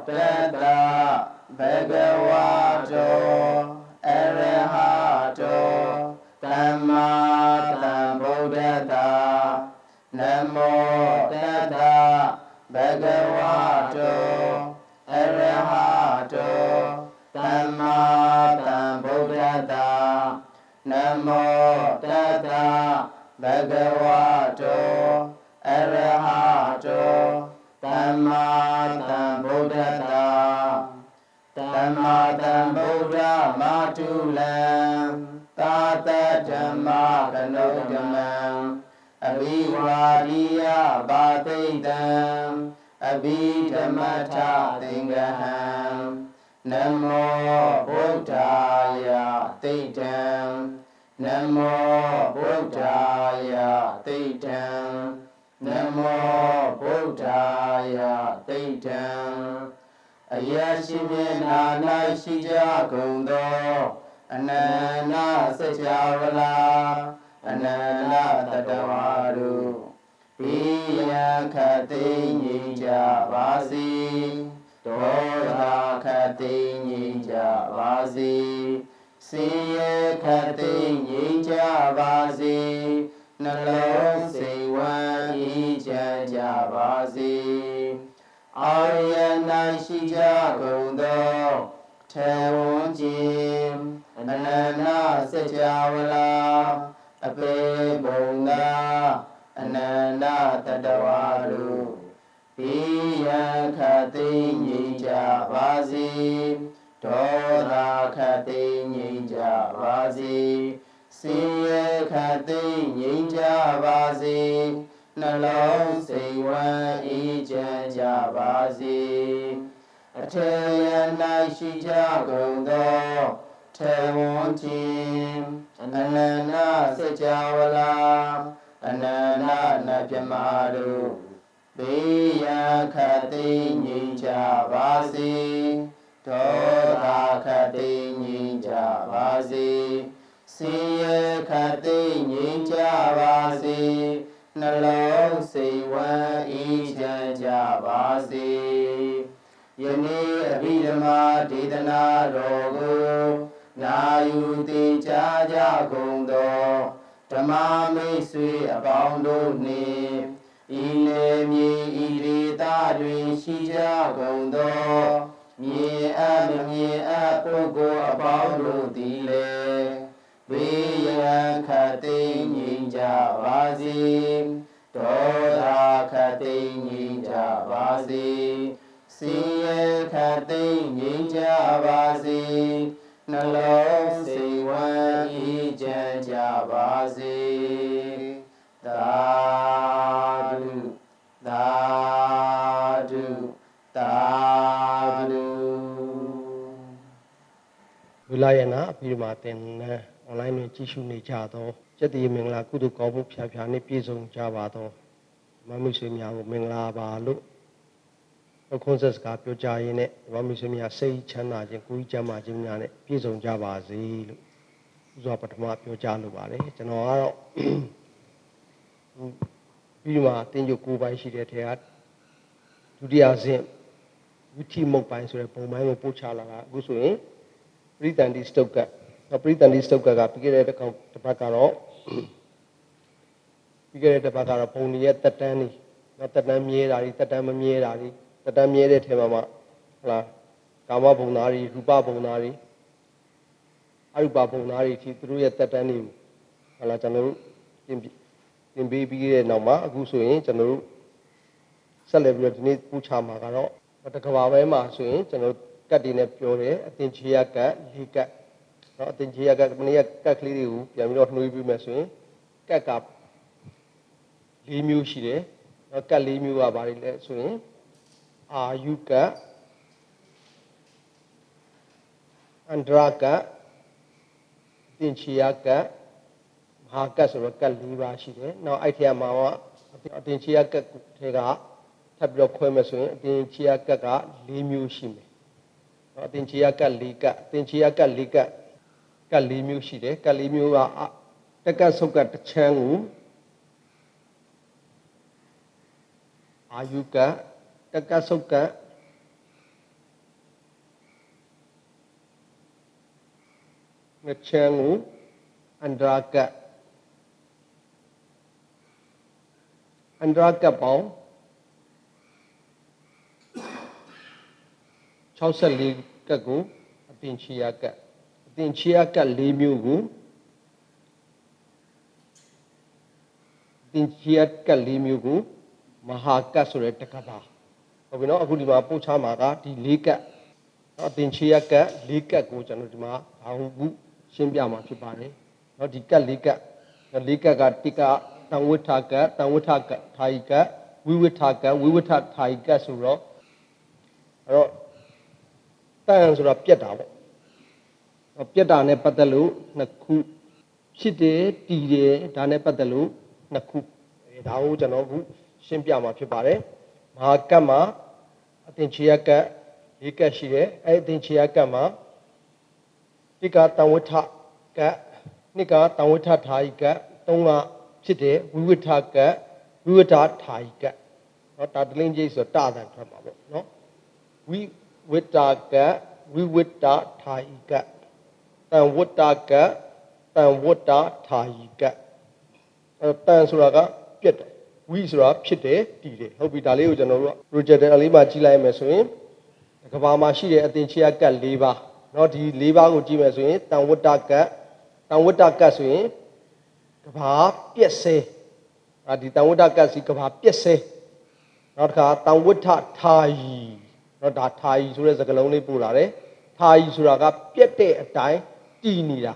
tata bhagavato arahato tamma sambuddhassa namo tata bhagavato arahato tamma sambuddhassa namo tata bhagavato arahato tamma sambuddhassa tamma sambuddha matulam tata dhamma kanodamam abhivadiya bhatidam abhidhamata tingaham namo buddhaya tidam namo buddhaya tidam namo buddhaya tidam ayashimena naishijakundo anana sajavala anana tadavaru piyakhati nyijavasi doda khati nyijavasi siyakhati nyijavasi nalong sewan ijajavasi Aryana shijakundo Tewonjim Anana sajavala Ape bonga Anana tadavaru Piyakhati nyijavasi Doda khati nyijavasi Siyakhati nyijavasi Nalong sewan ijajavasi Atayana shijakundo Tewonjim Anana sajavala Anana napyamaru Piyakhati nyijavasi Doda khati nyijavasi Siyakhati nyijavasi Nalong sewan ijajavasi Yeni abhidhamma dedana rogo Nayuti jajakundo Dhamma meswe abaundo ni Ile mi ire tadwin shijakundo Mye pugo abaundo dile Piyakhati nyijavasi Doda khati nyijavasi Siyakhati nyijavasi Nalong sewan ijajavasi Dhadu Dhadu Dhadu Vilayana Abhirmaten online में चिशु ने जातो जति मंगला कुदु कौबु प्या ने पिसों जावातो ममिसुमिया को मंगला बालु अखोंसस का प्यो जाये ने ममिसुमिया सही छन्ना जिन कोई जमा जिन्या ने पिसों जावाजी लु जो पठमा प्यो चालु बाले जनो आरो बिमा तिंजो कुबाई शिरे थे आत दुदिया से विधि मोबाइल से पोमाई में पूछा लगा गुसुए प्रीतंदी स्टॉक का Pritandi Stoka Pigare Tapacaro Pigare Tapacaro Pony at Tatani, not Tatamierari, Tatamierari, Tatamiere Temama, Kama Bonari, Ruba Bonari, Aruba Bonari, Titru at Tatani, Alatanu, in baby Nama, Gusu, Chanu, celebrate need Pucha Magaro, but the Kawama Swing, Chanu, Catina Pure, Atinchiaka, Hika. Tình chia các lý điều giảm đột nuôi bị mệt xuống các cặp lý miu xí đấy các lý miu à bà đi xuống ayuka andraka tình chia các haka rồi các lý bà xí đấy nó ai theo mà tình chia các thế cả thập lục khơi mệt xuống tình chia các lý miu xí đấy tình chia các lý các lý miu xí đấy các lý miu à tất số các chang ayuka tất số các ချမ်းကိုအန္တရာကတ်ပေါင်း64ကတ်ကိုအသင်္ချေယကတ်အသင်္ချေယကတ်၄မျိုးကိုမဟာကတ်ဆိုတဲ့တက္ကပါဟုတ်ပြီနော်အခုဒီမှာပို့ချမှာကဒီ၄ကတ်နော်အသင်္ချေယကတ်၄ကတ်ကိုကျွန်တော်ဒီမှာဘာဟုတ်ရှင်းပြမှာဖြစ်ပါတယ်နော်ဒီကတ်၄ကတ်ကတိကတံဝဋ္ဌကတ်ထာယိကတ်ဝိဝဋ္ဌကတ်ဝိဝဋ္ဌထာယိကတ်ဆိုတော့အဲ့တော့တန်ဆိုတာပြက်တာပေါ့ပြက်တာနဲ့ပတ်သက်လို့နှစ်ခုဖြစ်တယ်တည်တယ်ဒါနဲ့ပတ်သက်လို့နှစ်ခုဒါကိုကျွန်တော်အခုရှင်းပြမှာဖြစ်ပါတယ်မဟာကတ်မှာအသင်္ချေယကတ်၄ကတ်ရှိတယ်အဲ့အသင်္ချေယကတ်မှာတိကတံဝဋ္ဌကတ်နှစ်ကတံဝဋ္ဌထာယိကတ်သုံးကဖြစ်တယ်ဝိဝဋ္ဌကတ်ဝိဝဋ္ဌထာယိကတ်နော်တာတလင်းကြီးဆိုတာတန်ထွက်မှာပေါ့နော်ဝိဝဋ္ဌကတ်ဝိဝဋ္ဌထာယိကတ်တံဝဋ္ဌကတ်တံဝဋ္ဌထာယိကတ်တန်ဆိုတာကပြက်တယ်ဝိဆိုတာဖြစ်တယ်တည်တယ်ဟုတ်ပြီဒါလေးကိုကျွန်တော်တို့ projector လေးမှာကြည့်လိုက်မယ်ဆိုရင်ကဘာမှာရှိတဲ့အသင်္ချေယကတ်၄ပါးเนาะဒီ၄ပါးကိုကြည့်မယ်ဆိုရင်တံဝဋ္ဌကတ်ဆိုရင်ကဘာပြက်စဲဒီတံဝဋ္ဌကတ်စီကဘာပြက်စဲနောက်တစ်ခါတံဝဋ္ဌထာယီเนาะဒါထာယီဆိုတဲ့စကားလုံးလေးပို့လာတယ်ထာယီဆိုတာကပြက်တဲ့အတိုင်းတည်နေတာ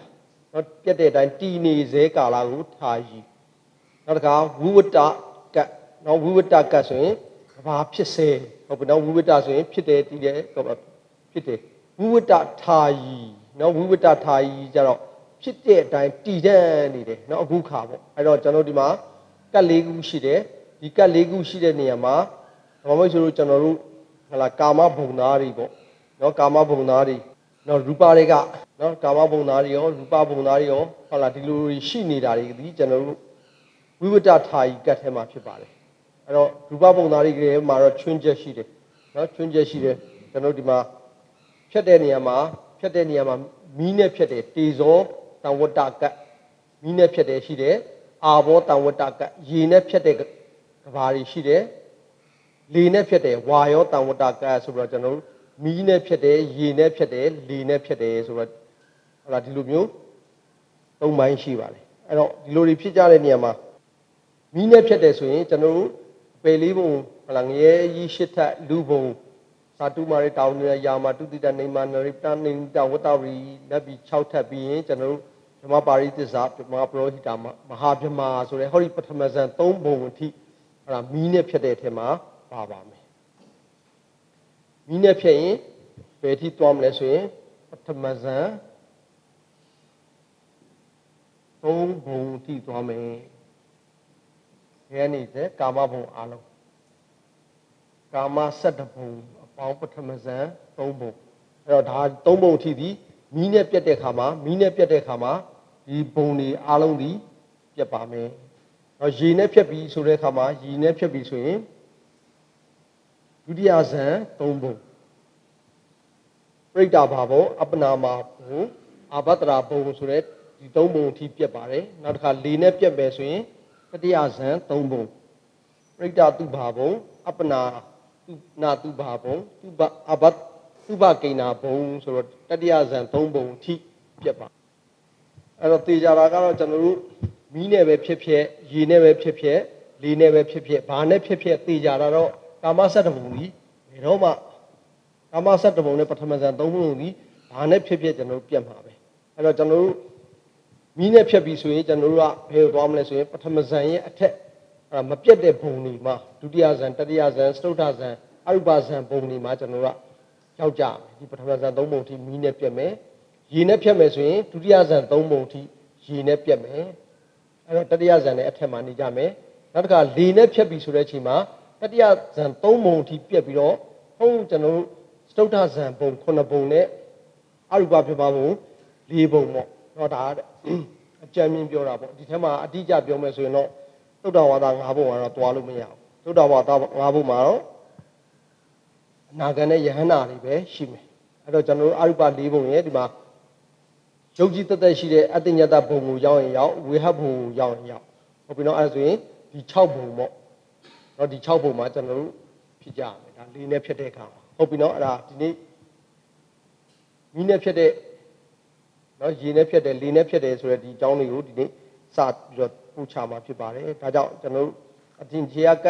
เนาะပြက်တဲ့အတိုင်းတည်နေစေကာလကိုထာယီနောက်တစ်ခါဝိဝဋ္ဌကတ်เนาะဝိဝဋ္ဌကတ်ဆိုရင်ကဘာဖြစ်စေဟုတ်ပြီเนาะဝိဝဋ္ဌဆိုရင်ဖြစ်တယ်တည်တယ်ဖြစ်တယ်ဝိဝဋ္ဌထာယီเนาะဝိဝဋ္ဌထာယီကျတော့ဖြစ်တဲ့အတိုင်းတည်တတ်နေတယ်เนาะအခုခါပေါ့အဲ့တော့ကျွန်တော်ဒီမှာကတ်၄ခုရှိတယ်ဒီကတ်၄ခုရှိတဲ့နေရာမှာဘာမှမဆိုလို့ကျွန်တော်တို့ဟလာကာမဘုံသားတွေပေါ့เนาะကာမဘုံသားတွေเนาะရူပတွေကเนาะကာမဘုံသားတွေရောရူပဘုံသားတွေရောဟုတ်လားဒီလိုရှိနေတာတွေဒီကျွန်တော်တို့ဝိဝဋ္ဌထာယီကတ်ထဲမှာဖြစ်ပါတယ်အဲ့တော့ရူပဘုံသားတွေကမှာတော့ချွင်းချက်ရှိတယ်เนาะချွင်းချက်ရှိတယ်ကျွန်တော်ဒီမှာဖြတ်တဲ့နေရာမှာမီးနဲ့ဖြတ်တယ်တေဇောတံဝဋ္ဌကတ်မီးနဲ့ဖြတ်တယ်ရှိတယ်အာဘောတံဝဋ္ဌကတ်ရေနဲ့ဖြတ်တဲ့ကဘာတွေရှိတယ်လေနဲ့ဖြတ်တယ်ဝါယောတံဝဋ္ဌကတ်ဆိုတော့ကျွန်တော်တို့မီးနဲ့ဖြတ်တယ်ရေနဲ့ဖြတ်တယ်လေနဲ့ဖြတ်တယ်ဆိုတော့ဟုတ်လားဒီလိုမျိုး၃ပိုင်းရှိပါတယ်အဲ့တော့ဒီလိုတွေဖြစ်ကြတဲ့နေရာမှာမီးနဲ့ဖြတ်တယ်ဆိုရင်ကျွန်တော်တို့ပယ်လေးဘုံဟုတ်လားငရဲကြီးရှစ်ထပ်လူဘုံသာတုမာရတောင်းနေရာမှာတုတိတနေမာနရိတနေတဝတ္တဝီလက်ပြီး6ထပ်ပြီးရင်ကျွန်တော်တို့ဓမ္မပါရိသစ္စာဓမ္မပရောဟိတမဟာဗြဟ္မာဆိုတဲ့ဟောဒီပထမဇန်3ဘုံအထိဟုတ်လားမီးနဲ့ဖြတ်တဲ့အထက်မှာပါမယ်မီးနဲ့ဖြတ်ရင်ဘယ်အထိသွားမလဲဆိုရင်ပထမဇန်3ဘုံအထိသွားမယ်ခဲနေတဲ့ကာမဘုံအလုံးကာမ7ဘုံအပေါင်းပထမဇန်3ဘုံအဲ့တော့ဒါ3ဘုံအထိဒီမီးနဲ့ပြတ်တဲ့ခါမှာဒီဘုံတွေအလုံးဒီပြတ်ပါမယ်။တော့ရေနဲ့ဖြတ်ပြီးဆိုတဲ့ခါမှာရေနဲ့ဖြတ်ပြီးဆိုရင်ဒုတိယဇန်3ဘုံပရိဒ္ဓဘာဘုံအပနာမဘုံအာဘတ္တရာဘုံဆိုတဲ့ဒီ3ဘုံအထိပြတ်ပါတယ်။နောက်တစ်ခါလေနဲ့ပြတ်မယ်ဆိုရင်တတိယဇန်3ဘုံပရိဒ္ဓတုဘာဘုံအပနာတုဘာဘုံအဘသုဘကိဏဘုံဆိုတော့တတိယဇန်3ဘုံအထိပြတ်ပါအဲ့တော့သေချာတာကတော့ကျွန်တော်တို့မီးနဲ့ပဲဖြစ်ရေနဲ့ပဲဖြစ်လေနဲ့ပဲဖြစ်ဘာနဲ့ဖြစ်သေချာတာတော့ကာမ7ဘုံကြီးဘယ်တော့မှကာမ7ဘုံနဲ့ပထမဇန်3ဘုံကြီးဘာနဲ့ဖြစ်ကျွန်တော်တို့ပြတ်မှာပဲအဲ့တော့ကျွန်တော်တို့မီးနဲ့ဖြတ်ပြီးဆိုရင်ကျွန်တော်တို့ကဘယ်ကိုသွားမလဲဆိုရင်ပထမဇန်ရဲ့အထက်မပြတ်တဲ့ဘုံတွေမှာဒုတိယဇန်တတိယဇန်စတုတ္ထဇန်အရူပဇန်ဘုံတွေမှာကျွန်တော်တို့ကရောက်ကြမယ်ဒီပထမဇန်3ဘုံထိမီးနဲ့ပြတ်မယ်ရေနဲ့ဖြတ်မယ်ဆိုရင်ဒုတိယဇန်3ဘုံထိရေနဲ့ပြတ်မယ်အဲ့တော့တတိယဇန်နဲ့အထက်မှာနေကြမယ်နောက်တစ်ခါလေနဲ့ဖြတ်ပြီးဆိုတဲ့အချိန်မှာတတိယဇန်3ဘုံထိပြတ်ပြီးတော့ကျွန်တော်တို့စတုတ္ထဇန်ဘုံ9ဘုံနဲ့အရူပပြပါဘုံ4ဘုံပေါ့တော့ဒါအကြံမြင်ပြောတာပေါ့ဒီထဲမှာအတိအကျပြောမယ်ဆိုရင်တော့သုတ္တဝါဒ5ဘုံကတော့တွားလို့မရဘူးသုတ္တဝါဒ5ဘုံမှာတော့အနာဂတ်နဲ့ယဟန္တာတွေပဲရှိမယ်အဲ့တော့ကျွန်တော်တို့အရူပ4ဘုံရဲ့ဒီမှာ ယုတ်ကြီးတက်တက်ရှိတဲ့အတ္တညတဘုံကိုရောက်ရင်ရောက်ဝေဟဘုံကိုရောက်ရင်ရောက်ဟုတ်ပြီနော်အဲ့ဒါဆိုရင်ဒီ6ဘုံပေါ့နော်ဒီ6ဘုံမှာကျွန်တော်တို့ဖြစ်ကြရမယ်ဒါလေးနဲ့ဖြစ်တဲ့အခါဟုတ်ပြီနော်အဲ့ဒါဒီနေ့မီးနဲ့ဖြစ်တဲ့နော်ရေနဲ့ဖြစ်တယ်လေနဲ့ဖြစ်တယ်ဆိုတဲ့ဒီအကြောင်းတွေကိုဒီနေ့စပြီးတော့ပို့ချမှာဖြစ်ပါတယ်ဒါကြောင့်ကျွန်တော်တို့အတင်ခြေက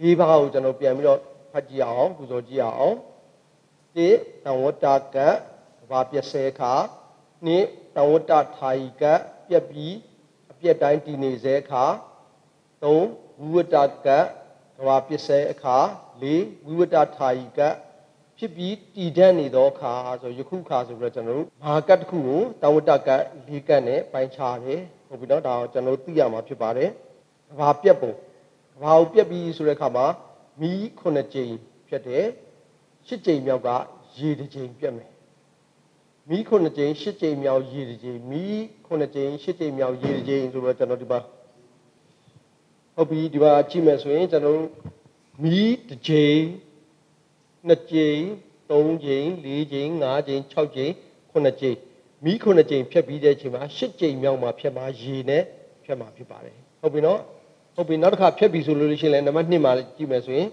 ၄ပါးကိုကျွန်တော်ပြန်ပြီးတော့ဖတ်ကြည့်အောင်ပူဇော်ကြည့်အောင်တိတံဝတ္တကဘာပြဆဲခါနိတံဝတ္တထာယိကပြက်ပြီးအပြက်တိုင်းတည်နေစေခါ၃ဝိဝတ္တကဘာပြဆဲအခါ၄ဝိဝတ္တထာယိကဖြစ်ပြီးတည်တတ်နေသောခါဆိုယခုခါဆိုပြီးတော့ကျွန်တော်တို့မဟာကတ်တစ်ခုကိုတံဝတ္တက၄ကတ်နဲ့ပိုင်းခြားတယ်ဟုတ်ပြီနော်ဒါကိုကျွန်တော်တို့သိရမှာဖြစ်ပါတယ်ဘာပြက်ပုံဘာကိုပြက်ပြီးဆိုတဲ့အခါမှာမီး9ကြိမ်ပြက်တယ်10ကြိမ်မြောက်ကရေတစ်ကြိမ်ပြက်မယ်မီး9ကြိမ်10ကြိမ်မြောက်ရေတစ်ကြိမ်မီး9ကြိမ်10ကြိမ်မြောက်ရေတစ်ကြိမ်ဆိုတော့ကျွန်တော်ဒီမှာဟုတ်ပြီဒီမှာကြည့်မယ်ဆိုရင်ကျွန်တော်မီးတစ်ကြိမ်2ကြိမ်3ကြိမ်4ကြိမ်5ကြိမ်6ကြိမ်9ကြိမ်မီး9ကြိမ်ဖြတ်ပြီးတဲ့အချိန်မှာ10ကြိမ်မြောက်မှာဖြတ်မှာရေနဲ့ဖြတ်မှာဖြစ်ပါတယ်ဟုတ်ပြီနော်ဟုတ်ပြီနောက်တစ်ခါဖြတ်ပြီဆိုလို့ရှိရင်လည်းနံပါတ်2မှာကြည့်မယ်ဆိုရင်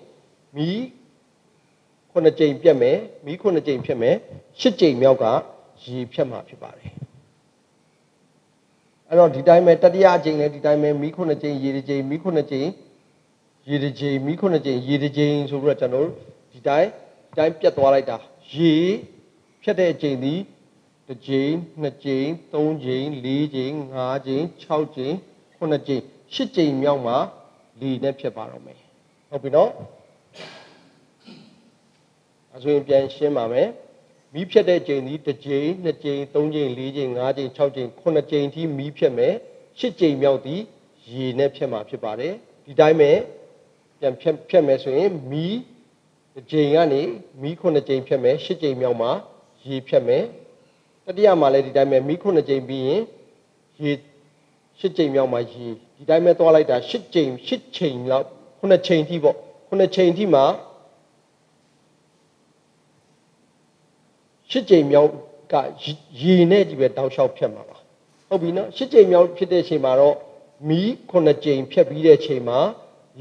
မီး9ကြိမ်ပြတ်မယ်မီး9ကြိမ်ဖြတ်မယ်10ကြိမ်မြောက်ကရေဖြတ်မှာဖြစ်ပါတယ်အဲ့တော့ဒီတိုင်းပဲတတိယအကြိမ်လည်းဒီတိုင်းပဲမီး9ကြိမ်ရေတစ်ကြိမ်မီး9ကြိမ်ရေတစ်ကြိမ်မီး9ကြိမ်ရေတစ်ကြိမ်ဆိုပြီးတော့ကျွန်တော်တို့ဒီတိုင်းပြတ်သွားလိုက်တာရေဖြတ်တဲ့အကြိမ်ဒီတစ်ကြိမ်2ကြိမ်3ကြိမ်4ကြိမ်5ကြိမ်6ကြိမ်9ကြိမ်10ကြိမ်မြောက်မှာလေနဲ့ဖြတ်ပါတော့မယ်ဟုတ်ပြီနော်အဆိုရင်ပြန်ရှင်းပါမယ်မီးဖြတ်တဲ့ကြိမ်ဒီတစ်ကြိမ်2ကြိမ်3ကြိမ်4ကြိမ်5ကြိမ်6ကြိမ်9ကြိမ်ထိမီးဖြတ်မယ်10ကြိမ်မြောက်ဒီရေနဲ့ဖြတ်မှာဖြစ်ပါတယ်ဒီတိုင်းပဲပြန်ဖြတ်မယ်ဆိုရင်မီးတစ်ကြိမ်ကနေမီး9ကြိမ်ဖြတ်မယ်10ကြိမ်မြောက်မှာရေဖြတ်မယ်တတိယမှာလည်းဒီတိုင်းပဲမီး9ကြိမ်ပြီးရင်ရေ10ကြိမ်မြောက်မှာရေဒီတိုင်းပဲသွားလိုက်တာ10ကြိမ်လောက်9ချိန်ထိပေါ့9ချိန်ထိမှာ10ကြိမ်မြောက်ကရေနဲ့ကြီးပဲတောက်လျှောက်ဖြတ်မှာပါဟုတ်ပြီနော်10ကြိမ်မြောက်ဖြစ်တဲ့အချိန်မှာတော့မီး9ကြိမ်ဖြတ်ပြီးတဲ့အချိန်မှာ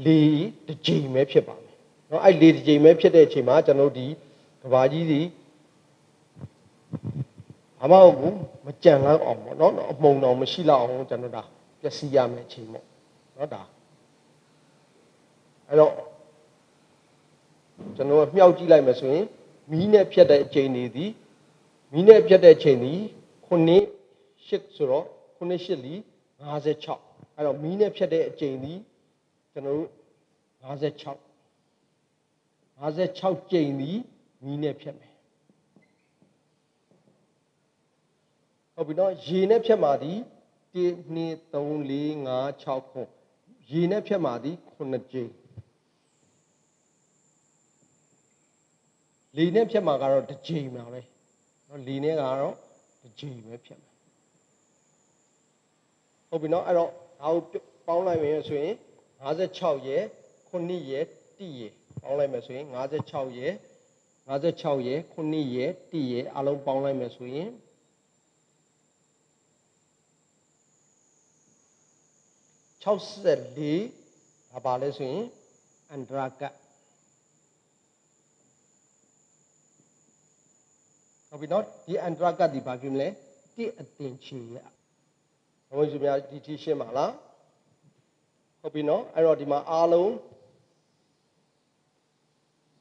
လေတစ်ကြိမ်ပဲဖြစ်ပါမယ်နော်အဲ့လေတစ်ကြိမ်ပဲဖြစ်တဲ့အချိန်မှာကျွန်တော်တို့ဒီကဘာကြီးစီအမောက်ကိုမကြံလောက်အောင်ပေါ့နော်အမှုန်တော်မရှိလောက်အောင်ကျွန်တော်ဒါပျက်စီးရမယ်အချိန်ပေါ့နော်ဒါအဲ့တော့ကျွန်တော်မြှောက်ကြည့်လိုက်မယ်ဆိုရင်မီးနဲ့ဖြတ်တဲ့အချိန်တွေဒီမီးနဲ့ဖြတ်တဲ့အချိန်ဒီ9-8ဆိုတော့9-8လီ56အဲ့တော့မီးနဲ့ဖြတ်တဲ့အချိန်ဒီကျွန်တော်တို့56ကြိမ်ဒီမီးနဲ့ဖြတ်မယ်ဟုတ်ပြီနော်ရေနဲ့ဖြတ်မှာဒီ1 2 3 4 5 6ခုရေနဲ့ဖြတ်မှာဒီ9ကြိမ်လေနဲ့ဖြတ်မှာကတော့တစ်ကြိမ်ပါပဲနော်လေနဲ့ကတော့တစ်ကြိမ်ပဲဖြတ်မှာဟုတ်ပြီနော်အဲ့တော့ဒါကိုပေါင်းလိုက်မယ်ဆိုရင်56ရယ်9ရယ်1ရယ်ပေါင်းလိုက်မယ်ဆိုရင်56ရယ်9ရယ်1ရယ်အလုံးပေါင်းလိုက်မယ်ဆိုရင်64ဘာပါလဲဆိုရင်အန္တရာကဟုတ်ပြီနော်ဒီအန္တရာကဒီဘာဖြစ်မလဲတိအတင်ချေရဘုန်းကြီးများဒီထီရှင်းပါလားဟုတ်ပြီနော်အဲ့တော့ဒီမှာအားလုံး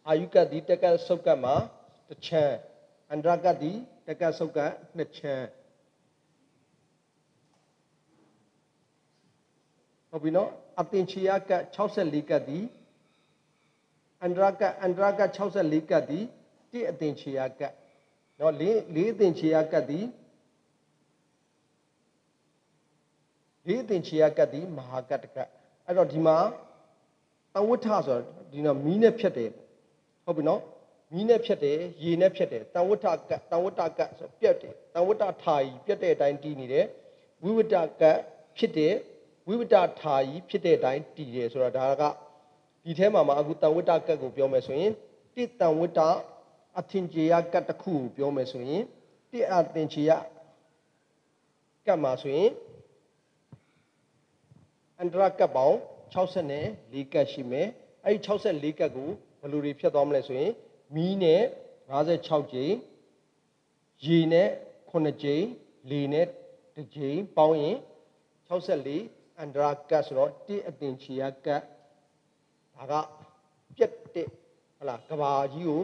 အာယုကဒီတက်ကဆုတ်ကတ်မှာတစ်ချမ်းအန္တရာကဒီတက်ကဆုတ်ကတ်နှစ်ချမ်းဟုတ်ပြီနော်အတင်ချေရကတ်64ကတ်ဒီအန္တရာက64ကတ်ဒီတိအတင်ချေရကတ်နော်လေးအတင်ချေရကတ်ဒီမဟာကတ္တကအဲ့တော့ဒီမှာတဝဋ္ဌဆိုတာဒီတော့မီးနဲ့ဖြတ်တယ်ဟုတ်ပြီနော်မီးနဲ့ဖြတ်တယ်ရေနဲ့ဖြတ်တယ်တဝဋ္ဌကဆိုပြတ်တယ်တဝဋ္ဌထာယီပြတ်တဲ့အတိုင်းတည်နေတယ်ဝိဝတ္တကဖြစ်တယ်ဝိဝတ္တထာယီဖြစ်တဲ့အတိုင်းတည်တယ်ဆိုတာဒါကဒီထဲမှာအခုတဝဋ္ဌကကိုပြောမယ်ဆိုရင်တိတဝဋ္ဌအထင်ကြီးရကတ်တစ်ခုကိုပြောမယ်ဆိုရင်တိ တိအတင်ချီရကတ်မှာဆိုရင်အန္တရာကတ်ပေါင်း64ကတ်ရှိမယ်အဲ့ဒီ64ကတ်ကိုဘယ်လိုတွေဖြတ်သွားမလဲဆိုရင်မီးနဲ့56ကြိမ်ရေနဲ့9ကြိမ်လေနဲ့1ကြိမ်ပေါင်းရင်64အန္တရာကတ်ဆိုတော့တိအတင်ချီရကတ်ဒါကပြက်တဲ့ဟုတ်လားကဘာကြီးကို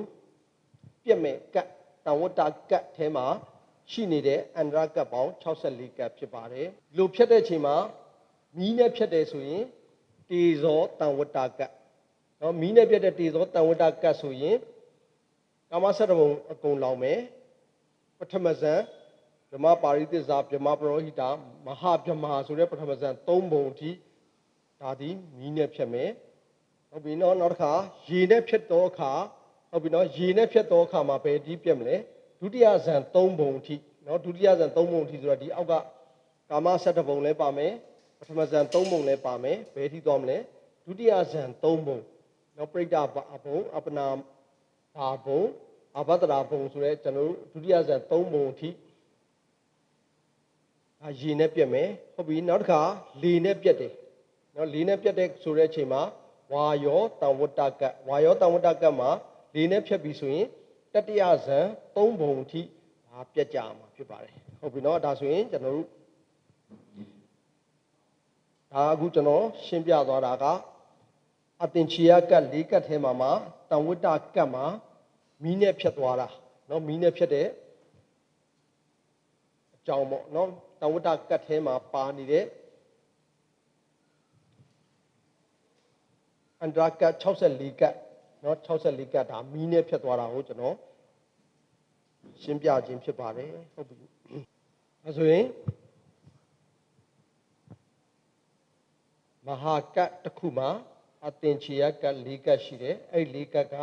ပြက်မဲ့ကတ်တန်ဝတ္တကတ်ထဲမှာရှိနေတဲ့အန္တရာကတ်ပေါင်း64ကတ်ဖြစ်ပါတယ်ဒီလိုဖြတ်တဲ့အချိန်မှာမီးနဲ့ဖြတ်တယ်ဆိုရင်တေဇောတန်ဝတ္တကတ်နော်မီးနဲ့ဖြတ်တဲ့တေဇောတန်ဝတ္တကတ်ဆိုရင်ကာမဆက်တဘုံအကုန်လောင်မယ်ပထမဇန်ဗြဟ္မပါရိသစ္စာဗြဟ္မပရောဟိတာမဟာဗြဟ္မာဆိုတဲ့ပထမဇန်3ဘုံအထိဒါသည်မီးနဲ့ဖြတ်မယ်ဟုတ်ပြီနော်နောက်တစ်ခါရေနဲ့ဖြတ်တော့အခါဟုတ်ပြီနော်ရေနဲ့ဖြတ်တော့အခါမှာဘယ်ဒီပြတ်မလဲဒုတိယဇန်3ဘုံအထိနော်ဒုတိယဇန်3ဘုံအထိဆိုတော့ဒီအောက်ကကာမဆက်တဘုံလည်းပါမယ်ပထမဇန်3ဘုံလည်းပါမယ်ဘယ်ထိသွားမလဲဒုတိယဇန်3ဘုံနော်ပရိဒဘဘုံအပနာဘာဘုံအဘဒရာဘုံဆိုတဲ့ကျွန်တော်တို့ဒုတိယဇန်3ဘုံအထိရေနဲ့ပြတ်မယ်ဟုတ်ပြီနောက်တစ်ခါလေနဲ့ပြတ်တယ်နော်လေနဲ့ပြတ်တဲ့ဆိုတဲ့အချိန်မှာဝါယောတံဝတ္တကတ်ဝါယောတံဝတ္တကတ်မှာလေနဲ့ဖြတ်ပြီးဆိုရင်တတိယဇန်3ဘုံအထိဒါပြတ်ကြမှာဖြစ်ပါတယ်ဟုတ်ပြီနော်ဒါဆိုရင်ကျွန်တော်တို့ဒါအခုကျွန်တော်ရှင်းပြသွားတာကအတင်ချီယကတ်၄ကတ်ထဲမှာတံဝတ္တကတ်မှာမီးနဲ့ဖြတ်သွားတာနော်မီးနဲ့ဖြတ်တဲ့အကြောင်းပေါ့နော်တံဝတ္တကတ်ထဲမှာပါနေတဲ့အန္တရာကတ်64ကတ်နော်64ကတ်ဒါမီးနဲ့ဖြတ်သွားတာကိုကျွန်တော်ရှင်းပြခြင်းဖြစ်ပါတယ်ဟုတ်ပြီအဲဆိုရင်မဟာကတ်တစ်ခုမှာအတင်ချီယကတ်၄ကတ်ရှိတယ်အဲ့၄ကတ်က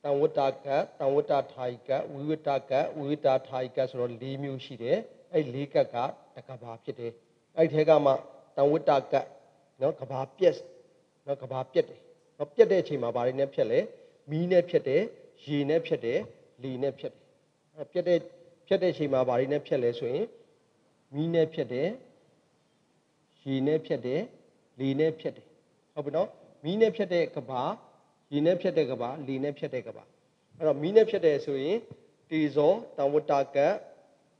တံဝတ္တကတ်တံဝတ္တထာယိကတ်ဝိဝတ္တကတ်ဝိဝတ္တထာယိကတ်ဆိုတော့၄မျိုးရှိတယ်အဲ့၄ကတ်ကတကဘာဖြစ်တယ်အဲ့ထဲကမှတံဝတ္တကတ်နော်ကဘာပြက်နော်ကဘာပြက်တယ်နော်ပြက်တဲ့အချိန်မှာဘာတွေနဲ့ဖြတ်လဲမီးနဲ့ဖြတ်တယ်ရေနဲ့ဖြတ်တယ်လေနဲ့ဖြတ်တယ်အဲ့ဖြတ်တဲ့အချိန်မှာဘာတွေနဲ့ဖြတ်လဲဆိုရင်မီးနဲ့ဖြတ်တယ်ရေနဲ့ဖြတ်တယ်လေနဲ့ဖြတ်တယ်ဟုတ်ပြီနော်မီးနဲ့ဖြတ်တဲ့ကဘာရေနဲ့ဖြတ်တဲ့ကဘာလေနဲ့ဖြတ်တဲ့ကဘာအဲ့တော့မီးနဲ့ဖြတ်တယ်ဆိုရင်တေဇောတံဝတ္တကတ်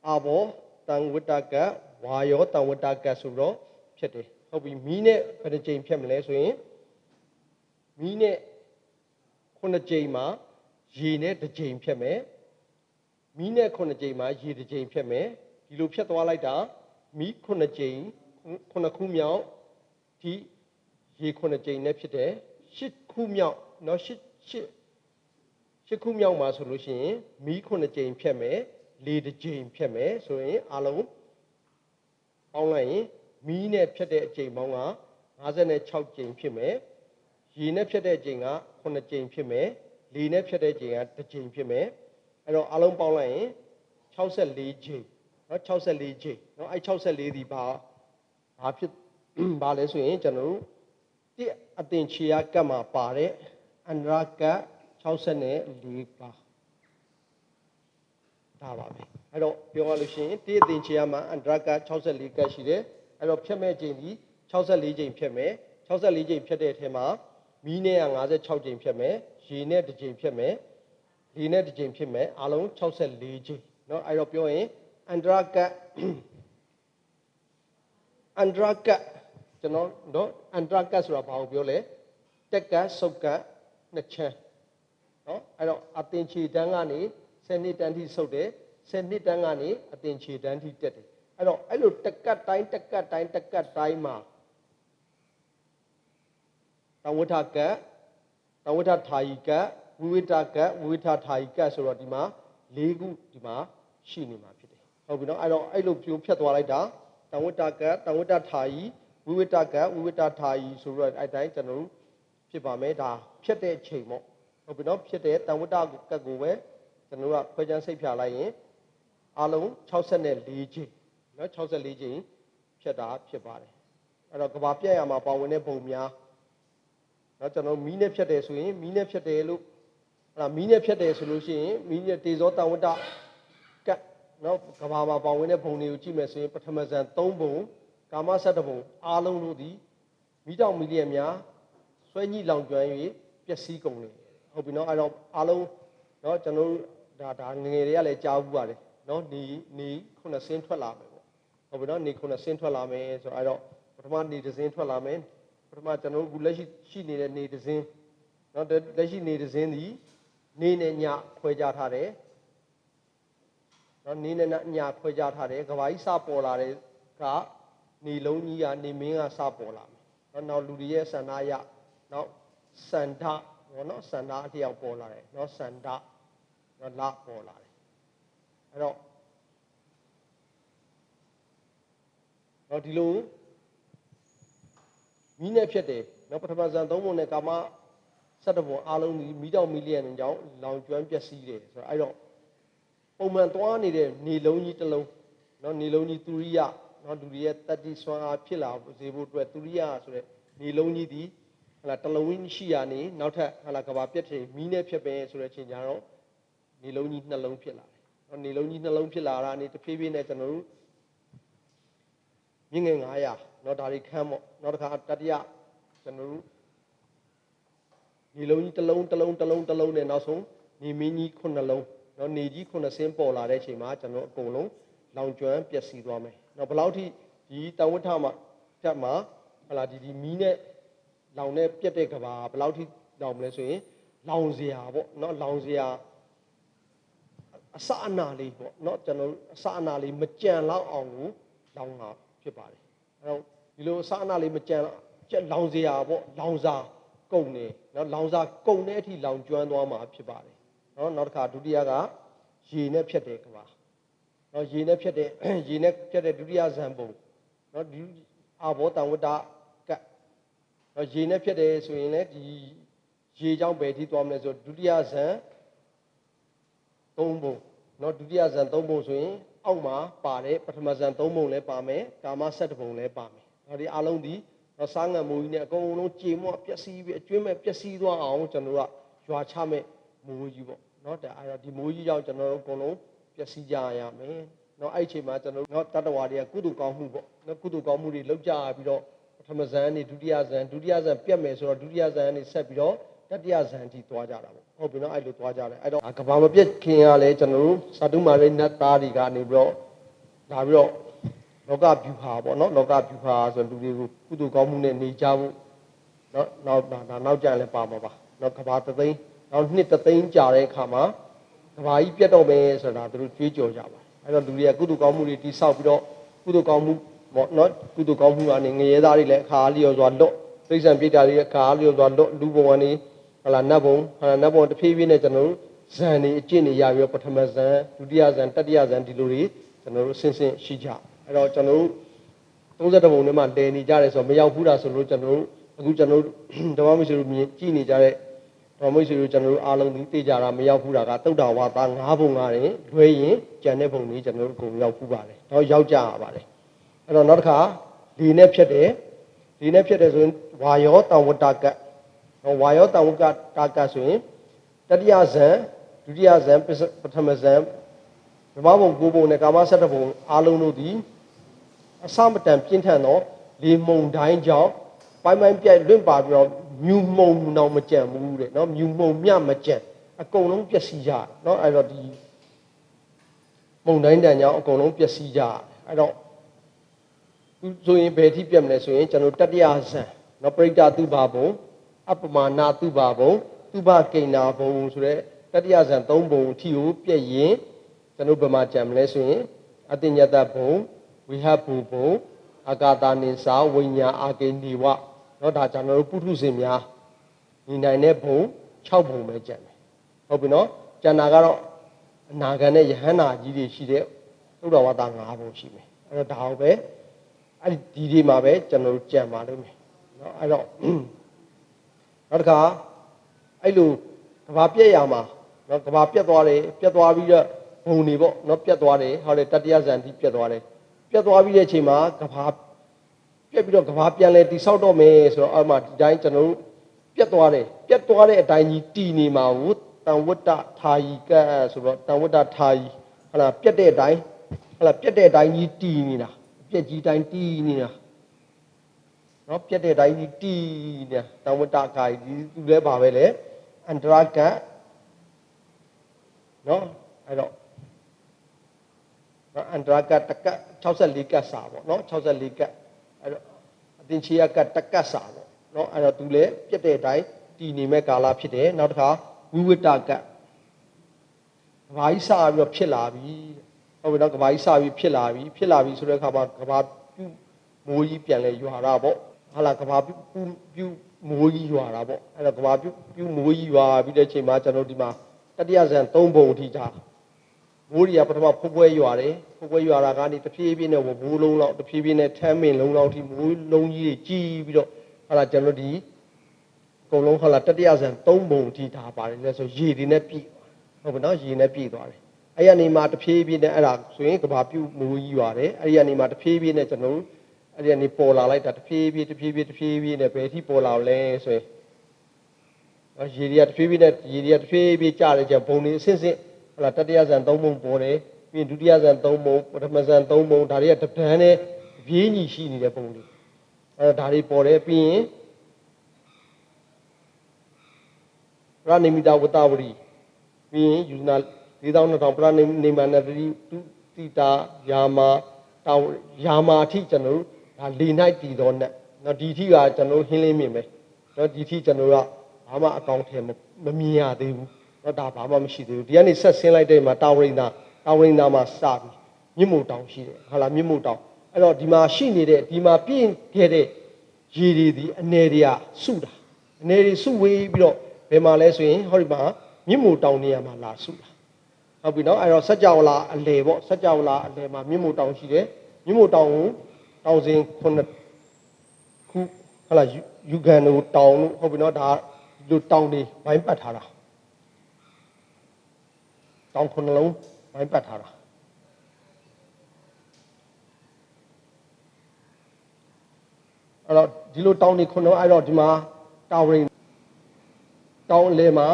အာဘောတံဝတ္တကတ်ဝါယောတံဝတ္တကတ်ဆိုတော့ဖြတ်တယ်ဟုတ်ပြီမီးနဲ့ဘယ်နှကြိမ်ဖြတ်မလဲဆိုရင်မီးနဲ့9ကြိမ်မှာရေနဲ့1ကြိမ်ဖြတ်မယ်မီးနဲ့9ကြိမ်မှာရေ1ကြိမ်ဖြတ်မယ်ဒီလိုဖြတ်သွားလိုက်တာမီး9ကြိမ်9ခုမြောက်ဒီရေ9ကြိမ်နဲ့ဖြစ်တယ်10ခုမြောက်เนาะ10ခုမြောက်မှာဆိုလို့ရှိရင်မီး9ကြိမ်ဖြတ်မယ်လေ1ကြိမ်ဖြတ်မယ်ဆိုရင်အလုံးပေါင်းလိုက်ရင်မီးနဲ့ဖြတ်တဲ့အကြိမ်ပေါင်းက56ကြိမ်ဖြစ်မယ်ရေနဲ့ဖြတ်တဲ့အကြိမ်က9ကြိမ်ဖြစ်မယ်လေနဲ့ဖြတ်တဲ့အကြိမ်က1ကြိမ်ဖြစ်မယ်အဲ့တော့အလုံးပေါင်းလိုက်ရင်64ကြိမ်เนาะ64ကြိမ်เนาะအဲ့64ဒီဘာဖြစ်ဘာလဲဆိုရင်ကျွန်တော်တို့တိအတင်ချီယကတ်မှာပါတဲ့အန္တရာကတ်64ပါဒါပါပဲအဲ့တော့ပြောရလို့ရှိရင်တိအတင်ချီယမှာအန္တရာကတ်64ကတ်ရှိတယ်အဲ့တော့ဖြတ်မဲ့ချိန်ဒီ64ချိန်ဖြတ်မယ်64ချိန်ဖြတ်တဲ့အထဲမှာမီးနဲ့က56ချိန်ဖြတ်မယ်ရေနဲ့1ချိန်ဖြတ်မယ်လေနဲ့1ချိန်ဖြတ်မယ်အလုံး64ချိန်เนาะအဲ့တော့ပြောရင်အန္တရာကတ်ကျွန်တော်နော်အန္တရာကတ်ဆိုတာဘာကိုပြောလဲတက်ကတ်ဆုတ်ကတ်နှစ်ချမ်းနော်အဲ့တော့အတင်ချေတန်းကနေ10နှစ်တန်းထိဆုတ်တယ်10နှစ်တန်းကနေအတင်ချေတန်းထိတက်တယ်အဲ့တော့အဲ့လိုတက်ကတ်တိုင်းမှာတဝဋ္ဌကတ်တဝဋ္ဌထာယိကတ်ဝိဝတ္တကတ်ဝိဝတ္ထထာယိကတ်ဆိုတော့ဒီမှာ၄ခုဒီမှာရှိနေမှာဖြစ်တယ်ဟုတ်ပြီနော်အဲ့တော့အဲ့လိုပြုံးဖြတ်သွားလိုက်တာတဝဋ္ဌကတ်တဝဋ္ဌထာယိဝိဝတ္တကဝိဝတ္တထာယီဆိုတော့အဲ့တိုင်းကျွန်တော်တို့ဖြစ်ပါမယ်ဒါဖြစ်တဲ့ချိန်ပေါ့ဟုတ်ပြီနော်ဖြစ်တဲ့တန်ဝတ္တကတ်ကိုပဲကျွန်တော်တို့ကခွဲခြမ်းစိတ်ဖြာလိုက်ရင်အလုံး64ချိန်နော်64ချိန်ဖြစ်တာဖြစ်ပါတယ်အဲ့တော့ကဘာပြက်ရမှာပါဝင်တဲ့ပုံများနော်ကျွန်တော်မီးနဲ့ဖြတ်တယ်ဆိုရင်မီးနဲ့ဖြတ်တယ်လို့အဲ့ဒါမီးနဲ့ဖြတ်တယ်ဆိုလို့ရှိရင်မီးနဲ့တေဇောတန်ဝတ္တကတ် နော်ကဘာမှာပေါဝင်တဲ့ဘုံတွေကိုကြည့်မယ်ဆိုရင်ပထမဇန်3ဘုံကာမ7ဘုံအားလုံးတို့သည်မိတောင်မီလီယံများဆွဲညှိလောင်ကျွမ်း၍ပျက်စီးကုန်လေဟုတ်ပြီနော်အဲ့တော့အားလုံးနော်ကျွန်တော်ဒါငငယ်တွေကလည်းကြားဘူးပါတယ်နော်နေခုနှစ်ဆင်းထွက်လာမယ်ပေါ့ဟုတ်ပြီနော်နေခုနှစ်ဆင်းထွက်လာမယ်ဆိုတော့အဲ့တော့ပထမနေတစ်ဆင်းထွက်လာမယ်ပထမကျွန်တော်အခုလက်ရှိနေတဲ့နေတစ်ဆင်းနော်လက်ရှိနေတစ်ဆင်းသည်နေနဲ့ညခွဲခြားထားတယ်နော်နေနဲ့ညခွဲခြားထားတယ်ကဘာကြီးစပေါ်လာတဲ့ကနေလုံးကြီးကနေမင်းကစပေါ်လာမယ်နော်နောက်လူတွေရဲ့ဆန္ဒရနောက်စန္ဒနော်စန္ဒအတယောက်ပေါ်လာတယ်နော်စန္ဒနော်လပေါ်လာတယ်အဲ့တော့နော်ဒီလိုမိနဲ့ဖြစ်တယ်နော်ပထမဇန်3ပုံနဲ့ကာမ7ပုံအားလုံးဒီမိတောင်မီလီယံကြောင့်လောင်ကျွမ်းပျက်စီးတယ်ဆိုတော့အဲ့တော့ပုံမှန်သွားနေတဲ့နေလုံးကြီးတစ်လုံးနော်နေလုံးကြီးသူရိယနော်လူတွေရဲ့တတိဆွမ်းအားဖြစ်လာစေဖို့အတွက်သူရိယဆိုတဲ့နေလုံးကြီးဒီဟလာတလုံးကြီးရှိရနေနောက်ထပ်ဟလာကဘာပြက်ချင်မီးနဲ့ဖြစ်ပဲဆိုတဲ့အချိန်ကျတော့နေလုံးကြီးနှလုံးဖြစ်လာတယ်နော်နေလုံးကြီးနှလုံးဖြစ်လာတာနေတဖြည်းဖြည်းနဲ့ကျွန်တော်တို့မြင့်ငယ်900နော်ဒါတွေခမ်းပေါ့နောက်တစ်ခါတတိယကျွန်တော်တို့နေလုံးကြီးတစ်လုံးနဲ့နောက်ဆုံးနေမင်းကြီး9လုံးနော်နေကြီး9ဆင်းပေါ်လာတဲ့အချိန်မှာကျွန်တော်အကုန်လုံးလောင်ကျွမ်းပျက်စီးသွားမယ်နော်ဘယ်လောက်ထိဒီတန်ဝဋ္ဌမှာဖြတ်မှာဟလာဒီမီးနဲ့လောင်နဲ့ပြက်တဲ့ကဘာဘယ်လောက်ထိလောင်မလဲဆိုရင်လောင်စရာပေါ့နော်လောင်စရာအစအနာလေးပေါ့နော်ကျွန်တော်အစအနာလေးမကြံလောက်အောင်ကိုလောင်တာဖြစ်ပါတယ်အဲ့တော့ဒီလိုအစအနာလေးမကြံလောင်စရာပေါ့လောင်စာကုန်နေနော်လောင်စာကုန်တဲ့အထိလောင်ကျွမ်းသွားမှာဖြစ်ပါတယ်နော်နောက်တစ်ခါဒုတိယကရေနဲ့ဖြတ်တဲ့ကဘာနော်ရေနဲ့ဖြတ်တဲ့ဒုတိယဇန်ပုံနော်ဒီအာဘောတံဝတ္တကနော်ရေနဲ့ဖြတ်တယ်ဆိုရင်လည်းဒီရေကြောင့်ပဲထိသွားမလဲဆိုဒုတိယဇန်3ပုံနော်ဒုတိယဇန်3ပုံဆိုရင်အောက်မှာပါတယ်ပထမဇန်3ပုံလည်းပါမယ်ကာမ7ပုံလည်းပါမယ်နော်ဒီအလုံးဒီနော်စားငံမိုးကြီးနဲ့အကုန်လုံးကြေမွပျက်စီးပြီးအကျွင်းမဲ့ပျက်စီးသွားအောင်ကျွန်တော်တို့ကရွာချမဲ့မိုးကြီးပေါ့နော်ဒါအဲ့တော့ဒီမိုးကြီးကြောင့်ကျွန်တော်တို့အကုန်လုံးပျက်စီးကြရမယ်နော်အဲ့ဒီအချိန်မှာကျွန်တော်တို့တတ္တဝါတွေကကုသိုလ်ကောင်းမှုပေါ့နော်ကုသိုလ်ကောင်းမှုတွေလုပ်ကြပြီးတော့ပထမဇန်နဲ့ဒုတိယဇန်ပြတ်မယ်ဆိုတော့ဒုတိယဇန်နဲ့ဆက်ပြီးတော့တတိယဇန်ထိသွားကြတာပေါ့ဟုတ်ပြီနော်အဲ့လိုသွားကြတယ်အဲ့တော့ကဘာမပြတ်ခင်ကလည်းကျွန်တော်တို့စာတုမာရိနတ်သားတွေကနေပြီးတော့လာပြီးတော့လောကဗျူဟာပေါ့နော်လောကဗျူဟာဆိုလူတွေကိုကုသိုလ်ကောင်းမှုနဲ့နေကြဖို့နော်နောက်ကြလည်းပါမှာပါနော်ကဘာ3သိန်းနောက်နှစ်3သိန်းကြာတဲ့အခါမှာကဘာကြီးပြတ်တော့မယ်ဆိုတာသူတို့ကြွေးကြော်ကြပါအဲ့တော့လူတွေကကုသိုလ်ကောင်းမှုတွေတိဆောက်ပြီးတော့ကုသိုလ်ကောင်းမှုပေါ့နော်ကုသိုလ်ကောင်းမှုကနေငရဲသားတွေလည်းအခါလျော်စွာလွတ်ပြိဿံပြိတ္တာတွေအခါလျော်စွာလွတ်လူဘုံကနေဟလာနတ်ဘုံတဖြည်းဖြည်းနဲ့ကျွန်တော်တို့ဇန်တွေအကျင့်တွေရပြီးတော့ပထမဇန်ဒုတိယဇန်တတိယဇန်ဒီလိုတွေကျွန်တော်တို့ဆင်းရှိကြအဲ့တော့ကျွန်တော်တို့32ဘုံထဲမှာလည်နေကြတယ်ဆိုတော့မရောက်ဘူးတာဆိုလို့ကျွန်တော်တို့အခုကျွန်တော်တို့ဓမ္မမိတ်ဆွေတို့မြင်ကြည့်နေကြတဲ့ဓမ္မမိတ်ဆွေတို့ကျွန်တော်တို့အားလုံးသိကြတာမရောက်ဘူးတာကတုတ်တာဝါသား9ဘုံကနေလွဲရင်ကျန်တဲ့ဘုံတွေကျွန်တော်တို့အကုန်ရောက်ဘူးပါတယ်တော့ရောက်ကြရပါတယ်အဲ့တော့နောက်တစ်ခါဒီနဲ့ဖြတ်တယ်ဆိုရင်ဝါယောတံဝတ္တကဝါယောတံဝတ္တကဆိုရင်တတိယဇန်ဒုတိယဇန်ပထမဇန်ဓမ္မဘုံ9ဘုံနဲ့ကာမ7ဘုံအားလုံးတို့သည်အစမတန်ပြင်းထန်သောလေမုန်တိုင်းကြောင့်ပိုင်းပြိုက်လွင့်ပါပြီးတော့မြူမုံတော့မကြံဘူးတဲ့နော်မြူမုံမြမကြံအကုန်လုံးပျက်စီးကြနော်အဲ့တော့ဒီမုန်တိုင်းတန်ကြောင့်အကုန်လုံးပျက်စီးကြအဲ့တော့ဆိုရင်ဘယ်ထိပြတ်မလဲဆိုရင်ကျွန်တော်တတိယဇန်နော်ပရိဒတုဘာဘုံအပမာဏတုဘာဘုံတုဘကိဏဘုံဆိုတဲ့တတိယဇန်3ဘုံအထိကိုပြည့်ရင်ကျွန်တော်ဗမာကြံမလဲဆိုရင်အတိညတဘုံဝိဟဘူဘုံအာဂတာနိစာဝိညာအာကေနိဝနော်ဒါကျွန်တော်တို့ပုထုဇဉ်များညီနိုင်တဲ့ဘုံ6ဘုံပဲကြံတယ်ဟုတ်ပြီနော်ကြံတာကတော့အနာဂတ်နဲ့ယဟန္တာကြီးတွေရှိတဲ့သုဒ္ဓဝါဒ5ဘုံရှိမယ်အဲ့တော့ဒါဟုတ်ပဲအဲ့ဒီမှာပဲကျွန်တော်တို့ကြံပါလိမ့်မယ်နော်အဲ့တော့နောက်တစ်ခါအဲ့လိုကဘာပြက်ရမှာနော်ကဘာပြက်သွားတယ်ပြက်သွားပြီးတော့ဘုံတွေပေါ့နော်ပြက်သွားတယ်ဟောတယ်တတိယဇန်ထိပြက်သွားတယ်ပြက်သွားပြီးတဲ့အချိန်မှာကဘာပြက်ပြီးတော့ကဘာပြန်လဲတိဆောက်တော့မယ်ဆိုတော့အဲ့မှာဒီတိုင်းကျွန်တော်တို့ပြက်သွားတဲ့အတိုင်းကြီးတည်နေမှာကိုတန်ဝတ္တထာယီကဆိုတော့တန်ဝတ္တထာယီ là biết để đánh là biết để đánh như tì nè biết gì đánh tì nè nó biết để đánh như tì nè tao mới ta cái đi lấy bảo vệ lấy anh ra cả nó ai đó anh ra cả tất cả cháu sẽ lý cả sao nó cháu sẽ lý cả tin chia cả tất cả sao nó ai đó tu lấy biết để đánh tì nè mấy cả là biết để nó đó vui ta cả vài sao rồi biết là vìဟုတ်ပြီနော်ကဘာကြီးစပြီးဖြစ်လာပြီဆိုတဲ့အခါမှာကဘာပြုမိုးကြီးပြန်လဲရွာတာပေါ့ဟာလာကဘာပြုမိုးကြီးရွာတာပေါ့အဲ့တော့ကဘာပြုမိုးကြီးရွာပြီးတဲ့အချိန်မှာကျွန်တော်ဒီမှာတတိယဇန်၃ဘုံအထိထားမိုးကြီးကပထမဖုတ်ပွဲရွာတယ်ဖုတ်ပွဲရွာတာကနေတဖြည်းဖြည်းနဲ့မိုးလုံးလောက်တဖြည်းဖြည်းနဲ့ထမ်းမင်လုံးလောက်ထိမိုးလုံးကြီးကြီးပြီးတော့ဟာလာကျွန်တော်ဒီအကုန်လုံးဟာလာတတိယဇန်၃ဘုံအထိထားပါတယ်လဲဆိုရေတွေနဲ့ပြည့်ဟုတ်ပြီနော်ရေနဲ့ပြည့်သွားတယ်အဲ့ရနေမှာတဖြည်းဖြည်းနဲ့အဲ့ဒါဆိုရင်ကဘာပြုတ်မိုးကြီးရတယ်အဲ့ရနေမှာတဖြည်းဖြည်းနဲ့ကျွန်တော်တို့အဲ့ရနေပေါ်လာလိုက်တာတဖြည်းဖြည်းနဲ့ဘယ်ထိပေါ်လာလဲဆိုရင်ရေတွေကတဖြည်းဖြည်းနဲ့ရေတွေကတဖြည်းဖြည်းကျတယ်ကျဘုံတွေအဆင့်ဆင့်ဟလာတတိယဇန်၃ဘုံပေါ်တယ်ပြီးရင်ဒုတိယဇန်၃ဘုံပထမဇန်၃ဘုံဒါတွေကတပန်းနဲ့ပြင်းညီရှိနေတဲ့ဘုံတွေအဲ့ဒါတွေပေါ်တယ်ပြီးရင်ရဏိမိတဝတ္တဝရီပြီးရင်ယူနာ4200ပရနေမနတိတိတာယာမာတောင်ယာမာအထိကျွန်တော်တို့ဒါလေ၌တည်တော်နဲ့နော်ဒီအထိကကျွန်တော်ဟင်းလင်းမြင်မယ်နော်ဒီအထိကျွန်တော်ကဘာမှအကောင့်ထဲမမြင်ရသေးဘူးနော်ဒါဘာမှမရှိသေးဘူးဒီကနေဆက်ဆင်းလိုက်တဲ့မှာတာဝရိန္ဒာမှာစပြီးမြင့်မို့တောင်ရှိတယ်ဟာလားမြင့်မို့တောင်အဲ့တော့ဒီမှာရှိနေတဲ့ဒီမှာပြင်းခဲ့တဲ့ရေတွေဒီအနေတွေကစုတာအနေတွေစုဝေးပြီးတော့ဘယ်မှာလဲဆိုရင်ဟောဒီမှာမြင့်မို့တောင်နေရာမှာလာစုတာဟုတ်ပြီနော်အဲ့တော့စัจ java လာအလဲပေါ့စัจ java လာအလဲမှာမြင့်မို့တောင်ရှိတယ်မြင့်မို့တောင်ကိုတောင်စဉ်ခုဟလာယူဂန်တို့တောင်တို့ဟုတ်ပြီနော်ဒါလူတောင်တွေဝိုင်းပတ်ထားတာတောင်ခုနှလုံးဝိုင်းပတ်ထားတာအဲ့တော့ဒီလိုတောင်တွေခုနှလုံးအဲ့တော့ဒီမှာတောင်ရင်တောင်လဲမှာ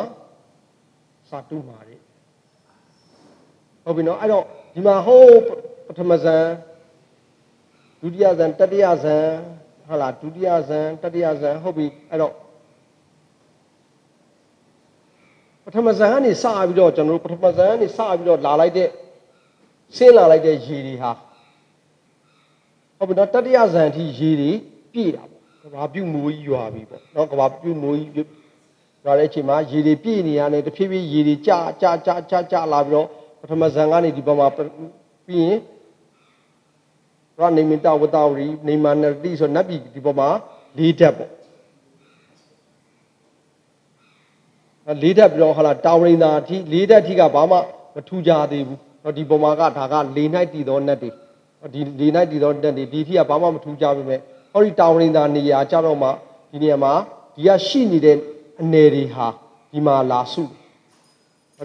စာတူမာတွေဟုတ်ပြီနော်အဲ့တော့ဒီမှာဟိုးပထမဇန်ဒုတိယဇန်တတိယဇန်ဟုတ်လားဒုတိယဇန်တတိယဇန်ဟုတ်ပြီအဲ့တော့ပထမဇန်ကနေစပြီးတော့ကျွန်တော်တို့ပထမဇန်ကနေစပြီးတော့လာလိုက်တဲ့ဆင်းလာလိုက်တဲ့ရေတွေဟာဟုတ်ပြီနော်တတိယဇန်အထိရေတွေပြည့်တာပေါ့ကဘာပြုတ်မိုးကြီးရွာပြီပေါ့နော်ကဘာပြုတ်မိုးကြီးရွာတဲ့အချိန်မှာရေတွေပြည့်နေရတယ်တဖြည်းဖြည်းရေတွေကြာလာပြီးတော့ပထမဇန်ကနေဒီဘက်မှာပြီးရင်ရဏိမိတဝတ္တဝရီနေမနတိဆိုနတ်ပြည်ဒီဘက်မှာ၄ဓာတ်ပေါ့၄ဓာတ်ပြီးတော့ဟာလာတာဝရိန္ဒာအထိ၄ဓာတ်အထိကဘာမှမထူကြသေးဘူးတော့ဒီဘက်မှာကဒါက၄နိုင်တည်သောနတ်တွေဒီ၄နိုင်တည်သောနတ်တွေဒီအထိကဘာမှမထူကြပါပဲဟောဒီတာဝရိန္ဒာနေရာကြတော့မှဒီနေရာမှာဒီကရှိနေတဲ့အနေတွေဟာဒီမှာလာစု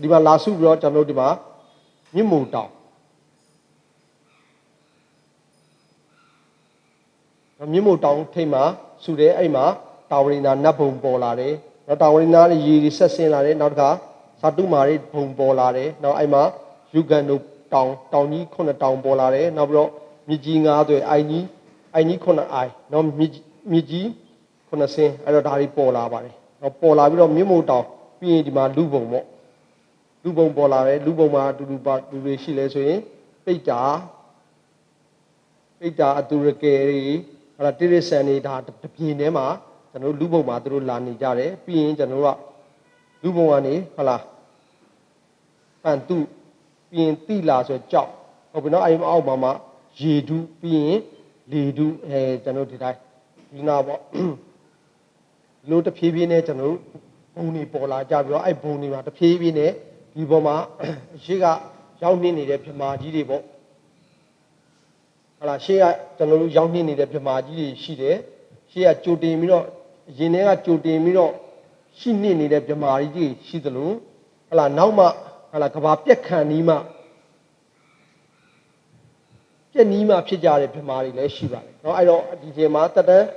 ဒီမှာလာစုပြီးတော့ကျွန်တော်တို့ဒီမှာမြင့်မို့တောင်မြင့်မို့တောင်ထိပ်မှာစုတယ်အဲ့မှာတာဝရိန္ဒာနတ်ဘုံပေါ်လာတယ်နောက်တာဝရိန္ဒာရဲ့ရေတွေဆက်ဆင်းလာတယ်နောက်တစ်ခါသာတုမာတွေဘုံပေါ်လာတယ်နောက်အဲ့မှာယူဂန်တို့တောင်ကြီး9တောင်ပေါ်လာတယ်နောက်ပြီးတော့မြစ်ကြီး9သွဲအိုင်ကြီး9အိုင်နောက်မြစ်ကြီး9ဆင်းအဲ့တော့ဒါတွေပေါ်လာပါတယ်နောက်ပေါ်လာပြီးတော့မြင့်မို့တောင်ပြီးရင်ဒီမှာလူဘုံပေါ့လူဘုံပေါ်လာတယ်လူဘုံမှာတူတွေရှိလဲဆိုရင်ပိတ္တာအတူရကယ်တွေဟလာတိရစ္ဆာန်တွေဒါတပြင်းထဲမှာကျွန်တော်လူဘုံမှာသူတို့လာနေကြတယ်ပြီးရင်ကျွန်တော်တို့ကလူဘုံကနေဟလာပန်တုပြီးရင်တိလာဆိုကြောက်ဟုတ်ပြီနော်အဲ့အောက်မှာမှရေဒုပြီးရင်လေဒုကျွန်တော်ဒီတိုင်းဒီနာပေါ့လို့တဖြည်းဖြည်းနဲ့ကျွန်တော်တို့ဘုံတွေပေါ်လာကြပြီးတော့အဲ့ဘုံတွေမှာတဖြည်းဖြည်းနဲ့ဒီပေါ်မှာရှေ့ကရောက်နေနေတဲ့ပြမာကြီးတွေပေါ့ဟလာရှေ့ကကျွန်တော်တို့ရောက်နေနေတဲ့ပြမာကြီးတွေရှိတယ်ရှေ့ကကြိုတင်ပြီးတော့ရင်ထဲကကြိုတင်ပြီးတော့ရှိနေတဲ့ပြမာကြီးတွေရှိသလိုဟလာနောက်မှဟလာကဘာပြက်ခံနီးမှပြက်နီးမှဖြစ်ကြတဲ့ပြမာတွေလည်းရှိပါတယ်เนาะအဲ့တော့ဒီချိန်မှာတက်တန်း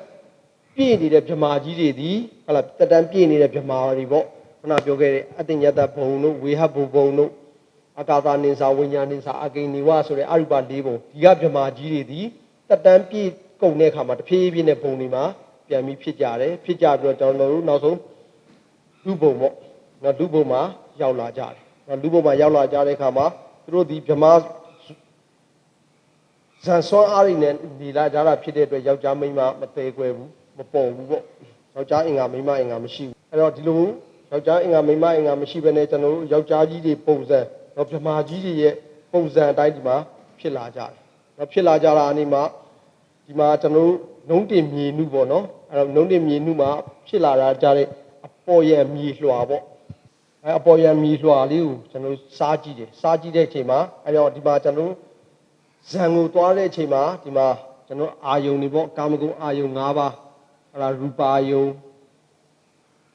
ပြည့်နေတဲ့ပြမာကြီးတွေဒီဟလာတက်တန်းပြည့်နေတဲ့ပြမာတွေပေါ့ခုနပြောခဲ့တဲ့အတ္တညတဘုံတို့ဝေဟဘုံတို့ အကာသနိစာဝိညာဉ်နိစာအကိနိဝဆိုတဲ့အရူပ၄ပုံဒီကဗြဟ္မာကြီးတွေဒီတက်တန်းပြည့်ကုန်တဲ့အခါမှာတဖြည်းဖြည်းနဲ့ပုံတွေမှာပြန်ပြီးဖြစ်ကြတယ်ဖြစ်ကြပြီးတော့ကျွန်တော်တို့နောက်ဆုံးလူပုံပေါ့နော်လူပုံမှာရောက်လာကြတယ်နော်လူပုံမှာရောက်လာကြတဲ့အခါမှာသူတို့ဒီဗြဟ္မာဇန်ဆွမ်းအားတွေနဲ့နေလာကြတာဖြစ်တဲ့အတွက်ယောက်ျားမိန်းမမသေးခွဲဘူးမပေါ်ဘူးပေါ့ယောက်ျားအင်္ဂါမိန်းမအင်္ဂါမရှိဘူးအဲ့တော့ဒီလိုယောက်ျားအင်္ဂါမိန်းမအင်္ဂါမရှိဘဲနဲ့ကျွန်တော်တို့ယောက်ျားကြီးတွေပုံစံတော့ဗြဟ္မာကြီးတွေရဲ့ပုံစံအတိုင်းဒီမှာဖြစ်လာကြတယ်နော်ဖြစ်လာကြတာအနေမှာဒီမှာကျွန်တော်တို့နှုံးတင်မြေနုပေါ့နော်အဲ့တော့နှုံးတင်မြေနုမှာဖြစ်လာတာကြတဲ့အပေါ်ရံမြေလွှာပေါ့အဲ့အပေါ်ရံမြေလွှာလေးကိုကျွန်တော်တို့စားကြည့်တယ်စားကြည့်တဲ့အချိန်မှာအဲ့တော့ဒီမှာကျွန်တော်တို့ဇံကိုသွားတဲ့အချိန်မှာဒီမှာကျွန်တော်အာယုန်တွေပေါ့ကာမဂုဏ်အာယုန်၅ပါးအဲ့ဒါရူပါယုန်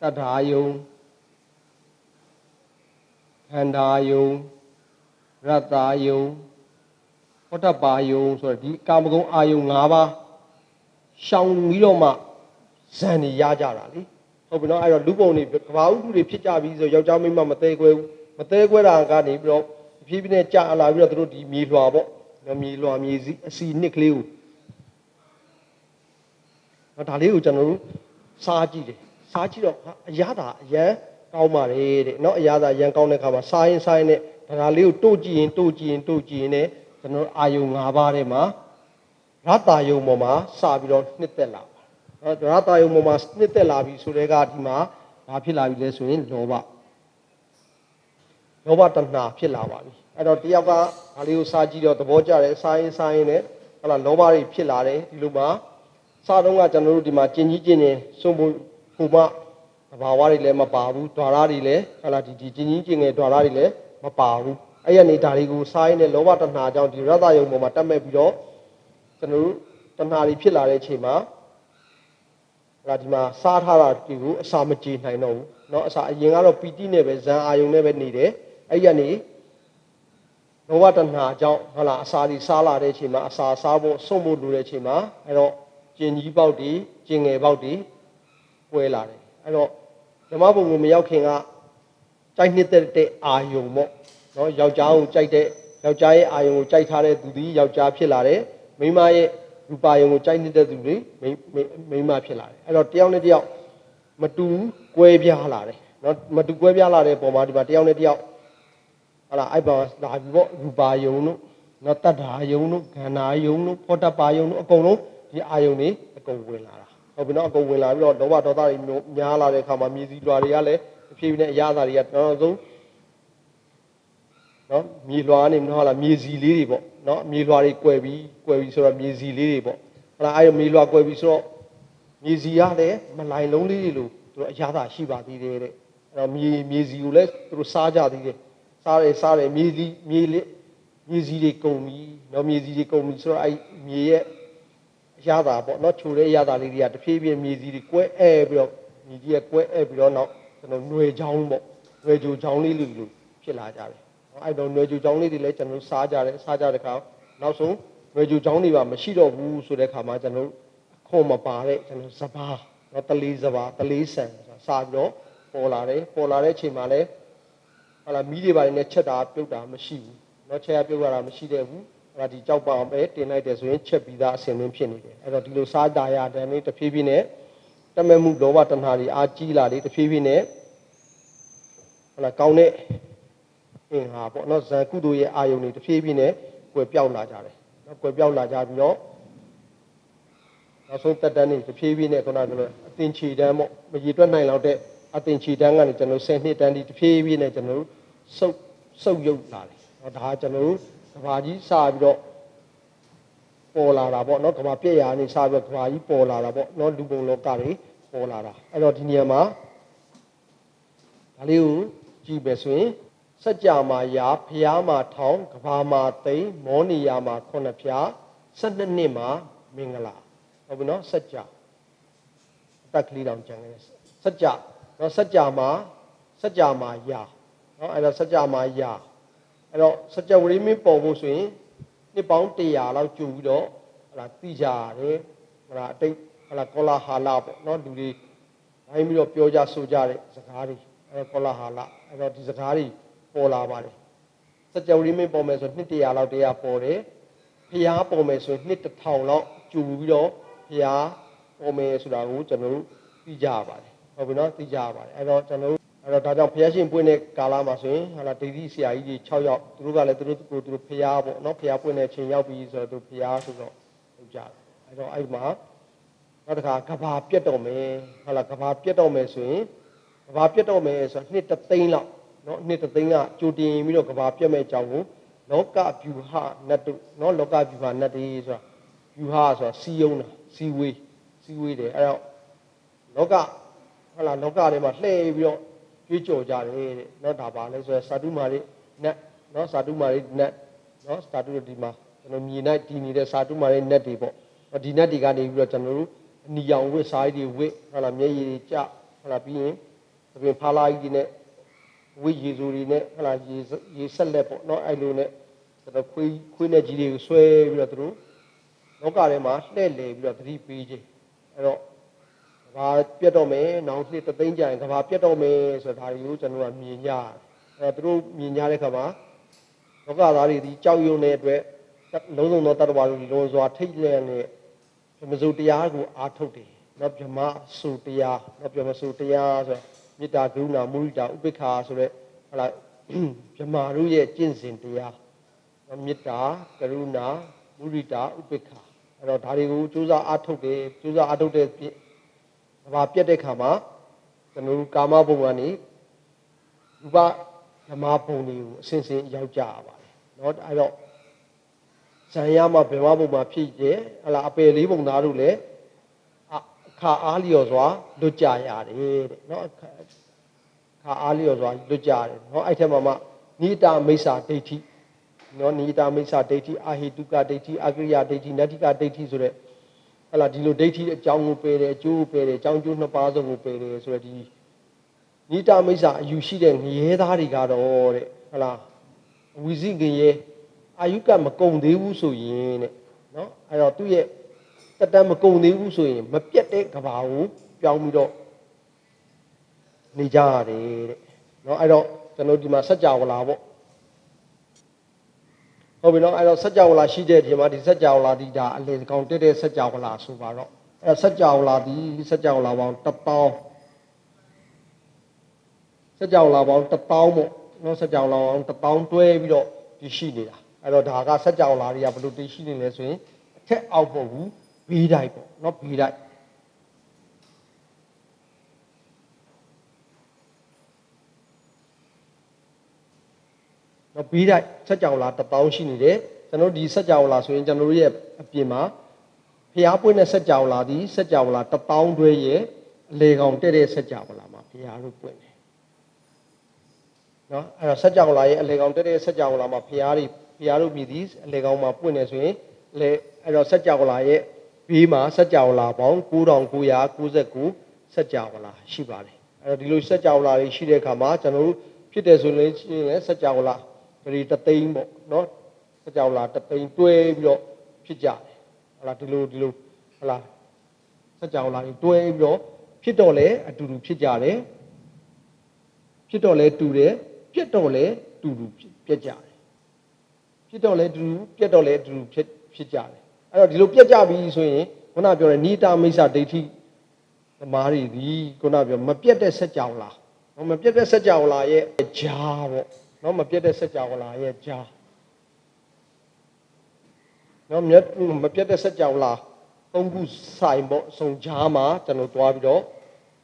တတ္ထာယုန်ခန္ဓာယုန်ရတ္တာယုန်ဟောတပါယုန်ဆိုတော့ဒီကာမဂုဏ်အာယုန်၅ပါးရှောင်ပြီးတော့မှဇံတွေရကြတာလေဟုတ်ပြီနော်အဲ့တော့လူပုံတွေကဘာဥဒုတွေဖြစ်ကြပြီဆိုယောက်ျားမိန်းမမသေးခွဲဘူးမသေးခွဲတာကနေပြီးတော့ဖြည်းဖြည်းနဲ့ကြာလာပြီးတော့သူတို့ဒီမြေလွှာပေါ့မြေလွှာမြေစီအစီနှစ်ကလေးကိုဒါလေးကိုကျွန်တော်တို့စားကြည့်တယ်စားကြည့်တော့အရသာအရန်ကောင်းပါတယ်တဲ့เนาะအရသာအရန်ကောင်းတဲ့ခါမှာစားရင်နဲ့ဒါလေးကိုတို့ကြည့်ရင်နဲ့ကျွန်တော်အာယုံ၅ပါးထဲမှာရတ္တာယုံပေါ်မှာစပြီးတော့နှစ်သက်လာပါเนาะရတ္တာယုံပေါ်မှာနှစ်သက်လာပြီဆိုတဲ့ကဒီမှာဘာဖြစ်လာပြီလဲဆိုရင်လောဘတဏှာဖြစ်လာပါပြီအဲ့တော့တယောက်ကဒါလေးကိုစားကြည့်တော့သဘောကျတယ်စားရင်နဲ့ဟုတ်လားလောဘတွေဖြစ်လာတယ်ဒီလိုမှာစားတော့ကကျွန်တော်တို့ဒီမှာကျင်ကြီးကျင်နေစွန့်ဖို့ဟိုမှသဘာဝတွေလည်းမပါဘူးဓာရတွေလည်းဟုတ်လားဒီကျင်ကြီးကျင်ငယ်ဓာရတွေလည်းမပါဘူးအဲ့ရနေဒါတွေကိုစားရင်လည်းလောဘတဏှာကြောင့်ဒီရတ္တယုံပေါ်မှာတက်မဲ့ပြီးတော့ကျွန်တော်တို့တဏှာတွေဖြစ်လာတဲ့အချိန်မှာဟုတ်လားဒီမှာစားထားတာတွေကိုအစာမကြေနိုင်တော့ဘူးเนาะအစာအရင်ကတော့ပီတိနဲ့ပဲဇံအာယုံနဲ့ပဲနေတယ်အဲ့ရနေလောဘတဏှာကြောင့်ဟုတ်လားအစာတွေစားလာတဲ့အချိန်မှာအစာစားဖို့စွန့်ဖို့လိုတဲ့အချိန်မှာအဲ့တော့ကျင်ကြီးပေါက်တွေကျင်ငယ်ပေါက်တွေကွဲလာတယ်အဲ့တော့ဓမ္မဘုံကိုမရောက်ခင်ကကြိုက်နှစ်သက်တဲ့အာယုံပေါ့နော်ယောက်ျားကိုကြိုက်တဲ့ယောက်ျားရဲ့အာယုံကိုကြိုက်ထားတဲ့သူသည်ယောက်ျားဖြစ်လာတယ်မိန်းမရဲ့ရူပါယုံကိုကြိုက်နှစ်သက်သူတွေမိန်းမဖြစ်လာတယ်အဲ့တော့တယောက်နဲ့တယောက်မတူကွဲပြားလာတယ်နော်မတူကွဲပြားလာတဲ့ပုံမှာဒီမှာတယောက်နဲ့တယောက်ဟာလားအဲ့ပါလာပြီပေါ့ရူပါယုံတို့နော်တတ္ထာယုံတို့ခန္ဓာယုံတို့ဖောတပါယုံတို့အကုန်လုံးဒီအာယုံတွေအကုန်ဝင်လာတာဟုတ်ပြီနော်အကုန်ဝင်လာပြီးတော့လောဘဒေါသတွေများလာတဲ့အခါမှာမြေစီလွှာတွေကလည်းအဖြစ်နဲ့အရသာတွေကတော်တော်ဆုံးနော်မြေလွှာကနေမဟုတ်လားမြေစီလေးတွေပေါ့နော်မြေလွှာတွေကွယ်ပြီးဆိုတော့မြေစီလေးတွေပေါ့ဟုတ်လားအဲ့မြေလွှာကွယ်ပြီးဆိုတော့မြေစီကလည်းမလိုင်လုံးလေးတွေလို့သူတို့အရသာရှိပါသေးတယ်တဲ့အဲ့တော့မြေစီကိုလည်းသူတို့စားကြသေးတယ်စားတယ်မြေစီတွေကုန်ပြီနော်မြေစီတွေကုန်ပြီဆိုတော့အဲ့မြေရဲ့ရတာပေါ့နော်ချိုတဲ့ရတာလေးတွေကတဖြည်းဖြည်းမြေစီတွေကွဲပြီးတော့မြေကြီးကကွဲပြီးတော့နောက်ကျွန်တော်ຫນွေချောင်းပေါ့ຫນွေကြိုချောင်းလေးလို့ဖြစ်လာကြတယ်အဲ့တော့ຫນွေကြိုချောင်းလေးတွေလည်းကျွန်တော်စားကြတဲ့ခါနောက်ဆုံးຫນွေကြိုချောင်းတွေပါမရှိတော့ဘူးဆိုတဲ့ခါမှာကျွန်တော်ခွန်မပါတဲ့ကျွန်တော်စပါးနော်တလေးစပါးတလေးဆန်စားပြီးတော့ပေါ်လာတဲ့အချိန်မှာလည်းဟာလာမီးတွေပါနေချက်တာပြုတ်တာမရှိဘူးနော်ချက်ရပြုတ်ရတာမရှိတဲ့ဘူးအဲ့ဒါဒီကြောက်ပအောင်ပဲတင်လိုက်တယ်ဆိုရင်ချက်ပြီးသားအစင်မင်းဖြစ်နေတယ်အဲ့တော့ဒီလိုစားတာရတဲ့နေ့တဖြည်းဖြည်းနဲ့တမဲ့မှုလောဘတဏှာတွေအားကြီးလာလေတဖြည်းဖြည်းနဲ့ဟုတ်လားကောင်းတဲ့အင်ဟာပေါ့နော်ဇန်ကုသိုလ်ရဲ့အာယုန်တွေတဖြည်းဖြည်းနဲ့ကွယ်ပြောက်လာကြတယ်နော်ကွယ်ပြောက်လာကြပြီးတော့နောက်ဆုံးတက်တန်းနေတဖြည်းဖြည်းနဲ့ခုနကပြောအသင်ချီတန်းပေါ့မရေတွက်နိုင်တော့တဲ့အသင်ချီတန်းကနေကျွန်တော်10နှစ်တန်းဒီတဖြည်းဖြည်းနဲ့ကျွန်တော်စုပ်ယုတ်လာတယ်နော်ဒါကကျွန်တော်တို့ကဘာကြီးစပြီးတော့ပေါ်လာတာပေါ့နော်ကဘာပြည့်ရာနေစပြီးတော့ကဘာကြီးပေါ်လာတာပေါ့နော်လူပုံလောကတွေပေါ်လာတာအဲ့တော့ဒီနေရာမှာဒါလေးကိုကြည့်ပဲဆိုရင်စัจ जा မှာရာဖျားမှာထောင်ကဘာမှာသိမ်မောနီယာမှာ9ဖျား12နှစ်မှာမင်္ဂလာဟုတ်ပြီနော်စัจ जा အတက်ကလေးတောင်ကြံခဲ့စัจ जा နော်စัจ जा မှာရာနော်အဲ့တော့စัจ जा မှာရာအဲ့တော့စัจ ဝိမင်းပေါ်ဖို့ဆိုရင်နှစ်ပေါင်း100လောက်ကျူပြီးတော့ဟလာသိကြရတယ်ဟလာအတိတ်ဟလာကောလာဟာလာပေါ့နော်လူတွေဘိုင်းပြီးတော့ပြောကြဆိုကြတဲ့စကားတွေအဲ့ကောလာဟာလာအဲ့တော့ဒီစကားတွေပေါ်လာပါတယ် စကြဝဠာမင်းပေါ်မယ်ဆိုနှစ်100လောက်တရားပေါ်တယ်ဖျားပေါ်မယ်ဆိုနှစ်1000လောက်ကျူပြီးတော့ဖျားပေါ်မယ်ဆိုတာကိုကျွန်တော်တို့သိကြရပါတယ်ဟုတ်ပြီနော်သိကြရပါတယ်အဲ့တော့ကျွန်တော်တို့အဲ့တော့ဒါကြောင့်ဖျားရှင်ပွင့်တဲ့ကာလမှာဆိုရင်ဟာလာဒိဋ္ဌိဆရာကြီးကြီး6ယောက်သူတို့ကလည်းသူတို့ဖျားပေါ့နော်ဖျားပွင့်တဲ့ချိန်ရောက်ပြီဆိုတော့သူဖျားဆိုတော့ဟုတ်ကြတယ်အဲ့တော့အဲ့မှာနောက်တစ်ခါကဘာပြတ်တော့မယ်ဟာလာကဘာပြတ်တော့မယ်ဆိုရင်ကဘာပြတ်တော့မယ်ဆိုတော့နှစ်3သိန်းလောက်နော်နှစ်3သိန်းကကြိုတင်ပြီးတော့ကဘာပြတ်မဲ့အကြောင်းကိုလောကဗျူဟာနတ်တို့နော်လောကဗျူဟာနတ်တွေဆိုတာဗျူဟာဆိုတာစီယုံတာစီဝေးတယ်အဲ့တော့လောကဟာလာလောကထဲမှာလှည့်ပြီးတော့ကြွေးကြော်ကြတယ်တဲ့နော်ဒါပါလဲဆိုတော့စာတုမာရိနတ်နော်စာတုမာရိနတ်နော်စာတုဒီမှာကျွန်တော်မြေ၌တည်နေတဲ့စာတုမာရိနတ်တွေပေါ့ဒီနတ်တွေကနေပြီးတော့ကျွန်တော်တို့အနီရောင်ဝစ်စားတွေဝစ်ဟာလာမျက်ရည်တွေကျဟာလာပြီးရင်သပင်ဖာလာကြီးတွေနဲ့ဝိရေစုတွေနဲ့ဟလာရေဆက်လက်ပေါ့နော်အဲ့လိုနဲ့ကျွန်တော်ခွေးနဲ့ကြီးတွေကိုဆွဲပြီးတော့သူတို့လောကထဲမှာလှည့်လည်ပြီးတော့သတိပေးခြင်းအဲ့တော့ကဘာပြတ်တော့မယ်နောက်နှစ်3သိန်းကြာရင်ကဘာပြတ်တော့မယ်ဆိုတာဒါတွေကိုကျွန်တော်ကမြင်ကြအဲ့သူတို့မြင်ကြတဲ့ခါမှာလောကသားတွေဒီကြောက်ရွံ့တဲ့အတွက်လုံးစုံသောတတ္တဝါတွေလုံးစွာထိတ်လန့်နေမစိုးတရားကိုအားထုတ်တယ်နော်ဗြဟ္မဆိုတရားနော်ဗြဟ္မဆိုတရားဆိုမေတ္တာကရုဏာမုဒိတာဥပေက္ခာဆိုတဲ့ဟလာဗြဟ္မာတို့ရဲ့ကျင့်စဉ်တရားမေတ္တာကရုဏာမုဒိတာဥပေက္ခာအဲ့တော့ဒါတွေကိုကြိုးစားအားထုတ်တယ်ကြိုးစားအားထုတ်တဲ့ဘာပြတ်တဲ့ခါမှာကျွန်တော်တို့ကာမဘုံကနေဥပဓမ္မဘုံတွေကိုအစဉ်စဉ်ရောက်ကြရပါတယ်เนาะအဲ့တော့ဇံရမှာဗေမဘုံမှာဖြစ်ရဲ့ဟလာအပယ်လေးဘုံသားတို့လည်းအခါအားလျော်စွာလွတ်ကြရတယ်တဲ့เนาะအခါအားလျော်စွာလွတ်ကြရတယ်เนาะအဲ့ထက်မှာနိတာမိစ္ဆာဒိဋ္ဌိเนาะနိတာမိစ္ဆာဒိဋ္ဌိအာဟိတုကဒိဋ္ဌိအကရိယာဒိဋ္ဌိနတ္ထိကဒိဋ္ဌိဆိုတဲ့ဟလာဒီလိုဒိဋ္ဌိအကြောင်းကိုပယ်တယ်အကျိုးကိုပယ်တယ်အကြောင်းကျိုးနှစ်ပါးစုံကိုပယ်တယ်ဆိုတဲ့ဒီနိတာမိစ္ဆာအယူရှိတဲ့ငရဲသားတွေကတော့တဲ့ဟလာဝီစိငရဲအာယုကမကုံသေးဘူးဆိုရင်တဲ့เนาะအဲ့တော့သူ့ရဲ့တက်တမ်းမကုံသေးဘူးဆိုရင်မပြတ်တဲ့ကဘာကိုပြောင်းပြီးတော့နေကြရတယ်တဲ့เนาะအဲ့တော့ကျွန်တော်ဒီမှာစัจ java လာပေါ့ဟုတ်ပြီเนาะအဲ့တော့စัจ java လာရှိတဲ့ဒီမှာဒီစัจ java လာဒီဒါအလယ်ကောင်တက်တဲ့စัจ java လာဆိုပါတော့အဲ့စัจ java လာဒီစัจ java လာပေါင်း1000စัจ java လာပေါင်း1000ပေါ့เนาะစัจ java လာပေါင်း1000တွဲပြီးတော့ဒီရှိနေတာအဲ့တော့ဒါကစัจ java လာတွေကဘယ်လိုတည်ရှိနေလဲဆိုရင်အထက်အောက်ပေါ့ဘူးဘေးတိုက်ပေါ့เนาะဘေးတိုက်နော်ပြီးတိုက်စัจ java လာ1000ရှိနေတယ်ကျွန်တော်ဒီစัจ java လာဆိုရင်ကျွန်တော်ရဲ့အပြင်မှာဖျားပွင့်တဲ့စัจ java လာဒီစัจ java လာ1000တွဲရဲ့အလေကောင်တက်တဲ့စัจ java လာမှာဖျားတို့ပွင့်တယ်နော်အဲ့တော့စัจ java လာရဲ့အလေကောင်တက်တဲ့စัจ java လာမှာဖျားတို့မြည်သည်အလေကောင်မှာပွင့်နေဆိုရင်လေအဲ့တော့စัจ java လာရဲ့ဘေးမှာစัจ java လာပေါင်း9999စัจ java လာရှိပါတယ်အဲ့တော့ဒီလိုစัจ java လာတွေရှိတဲ့အခါမှာကျွန်တော်တို့ဖြစ်တယ်ဆိုရင်လည်းစัจ java လာဒီ3သိန်းပေါ့နော်စัจ java လာ3သိန်းတွဲပြီးတော့ဖြစ်ကြတယ်ဟလာဒီလိုဟလာစัจ java လာတွေတွဲပြီးတော့ဖြစ်တော့လဲအတူတူဖြစ်ကြတယ်ဖြစ်တော့လဲတူတယ်ပြတ်တော့လဲတူတူပြတ်ကြတယ်ဖြစ်တော့လဲတူတူပြတ်တော့လဲတူတူဖြစ်ကြတယ်အဲ့တော့ဒီလိုပြတ်ကြပြီဆိုရင်ခုနပြောတဲ့နိတာမိစ္ဆာဒိဋ္ဌိသမားတွေဒီခုနပြောမပြတ်တဲ့စัจ java လာမပြတ်တဲ့စัจ java လာရဲ့ဂျားပေါ့နော်မပြတ်တဲ့စัจ java လာရဲ့ဂျားနော်မပြတ်တဲ့စัจ java လာသုံးခုဆိုင်ပေါ့စုံဂျားမှာကျွန်တော်တွားပြီးတော့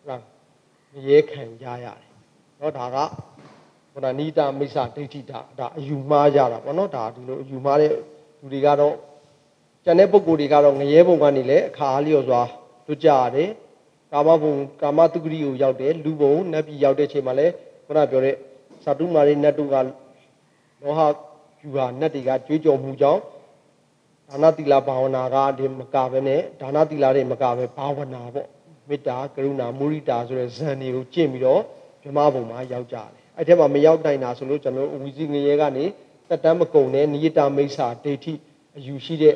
ဟာရဲခံကြရတယ်နော်ဒါကခုနနိတာမိစ္ဆာဒိဋ္ဌိဒါအယူမှားကြတာပေါ့နော်ဒါဒီလိုအယူမှားတဲ့လူတွေကတော့ကျန်တဲ့ပုဂ္ဂိုလ်တွေကတော့ငရဲဘုံကနေလည်းအခါအားလျော်စွာလွတ်ကြရတယ်ကာမဘုံကာမတုဂတိကိုရောက်တယ်လူဘုံနတ်ပြည်ရောက်တဲ့ချိန်မှာလည်းခုနပြောတဲ့သတုမာရိနတ်တို့ကလောဟယူဟာနတ်တွေကကြွေးကြော်မှုကြောင့်ဒါနသီလဘာဝနာကဒီမကပဲနဲ့ဒါနသီလတွေမကပဲဘာဝနာပေါ့မေတ္တာကရုဏာမုဒိတာဆိုတဲ့ဇန်တွေကိုကျင့်ပြီးတော့ဗြဟ္မဘုံမှာရောက်ကြတယ်အဲ့ထက်မှမရောက်နိုင်တာဆိုလို့ကျွန်တော်ဝီစီငရဲကနေတက်တမ်းမကုံတဲ့နိယတမိစ္ဆာဒိဋ္ဌိအယူရှိတဲ့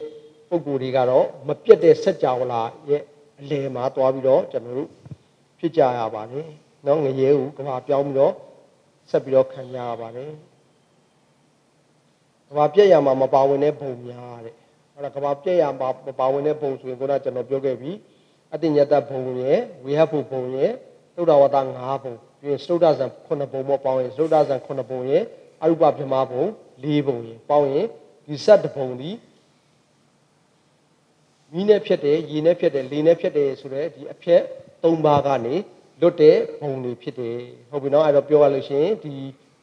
ပုဂ္ဂိုလ်တွေကတော့မပြတ်တဲ့စัจ java လာရဲ့အလယ်မှာသွားပြီးတော့ကျွန်တော်တို့ဖြစ်ကြရပါတယ်เนาะငရဲကိုကဘာပြောင်းပြီးတော့ဆက်ပြီးတော့ခံရပါတယ် ကဘာပြက်ရမှာမပါဝင်တဲ့ဘုံများတဲ့ဟုတ်လားကဘာပြက်ရမှာမပါဝင်တဲ့ဘုံဆိုရင်ခုနကကျွန်တော်ပြောခဲ့ပြီအတ္တညတဘုံရဲ့ဝေဟဘုံရဲ့သုဒ္ဓဝတ္တ5ဘုံပြီးရင်စတုဒ္ဒဇံ9ဘုံပေါ့ပေါင်းရင်စတုဒ္ဒဇံ9ဘုံရဲ့အရုပဗြဟ္မာဘုံ4ဘုံရဲ့ပေါင်းရင်ဒီ7ဘုံဒီမီးနဲ့ဖြတ်တယ်ရေနဲ့ဖြတ်တယ်လေနဲ့ဖြတ်တယ်ဆိုတော့ဒီအဖြတ်3ပါးကနေလွတ်တဲ့ဘုံတွေဖြစ်တယ်ဟုတ်ပြီနော်အဲ့တော့ပြောရလို့ရှိရင်ဒီ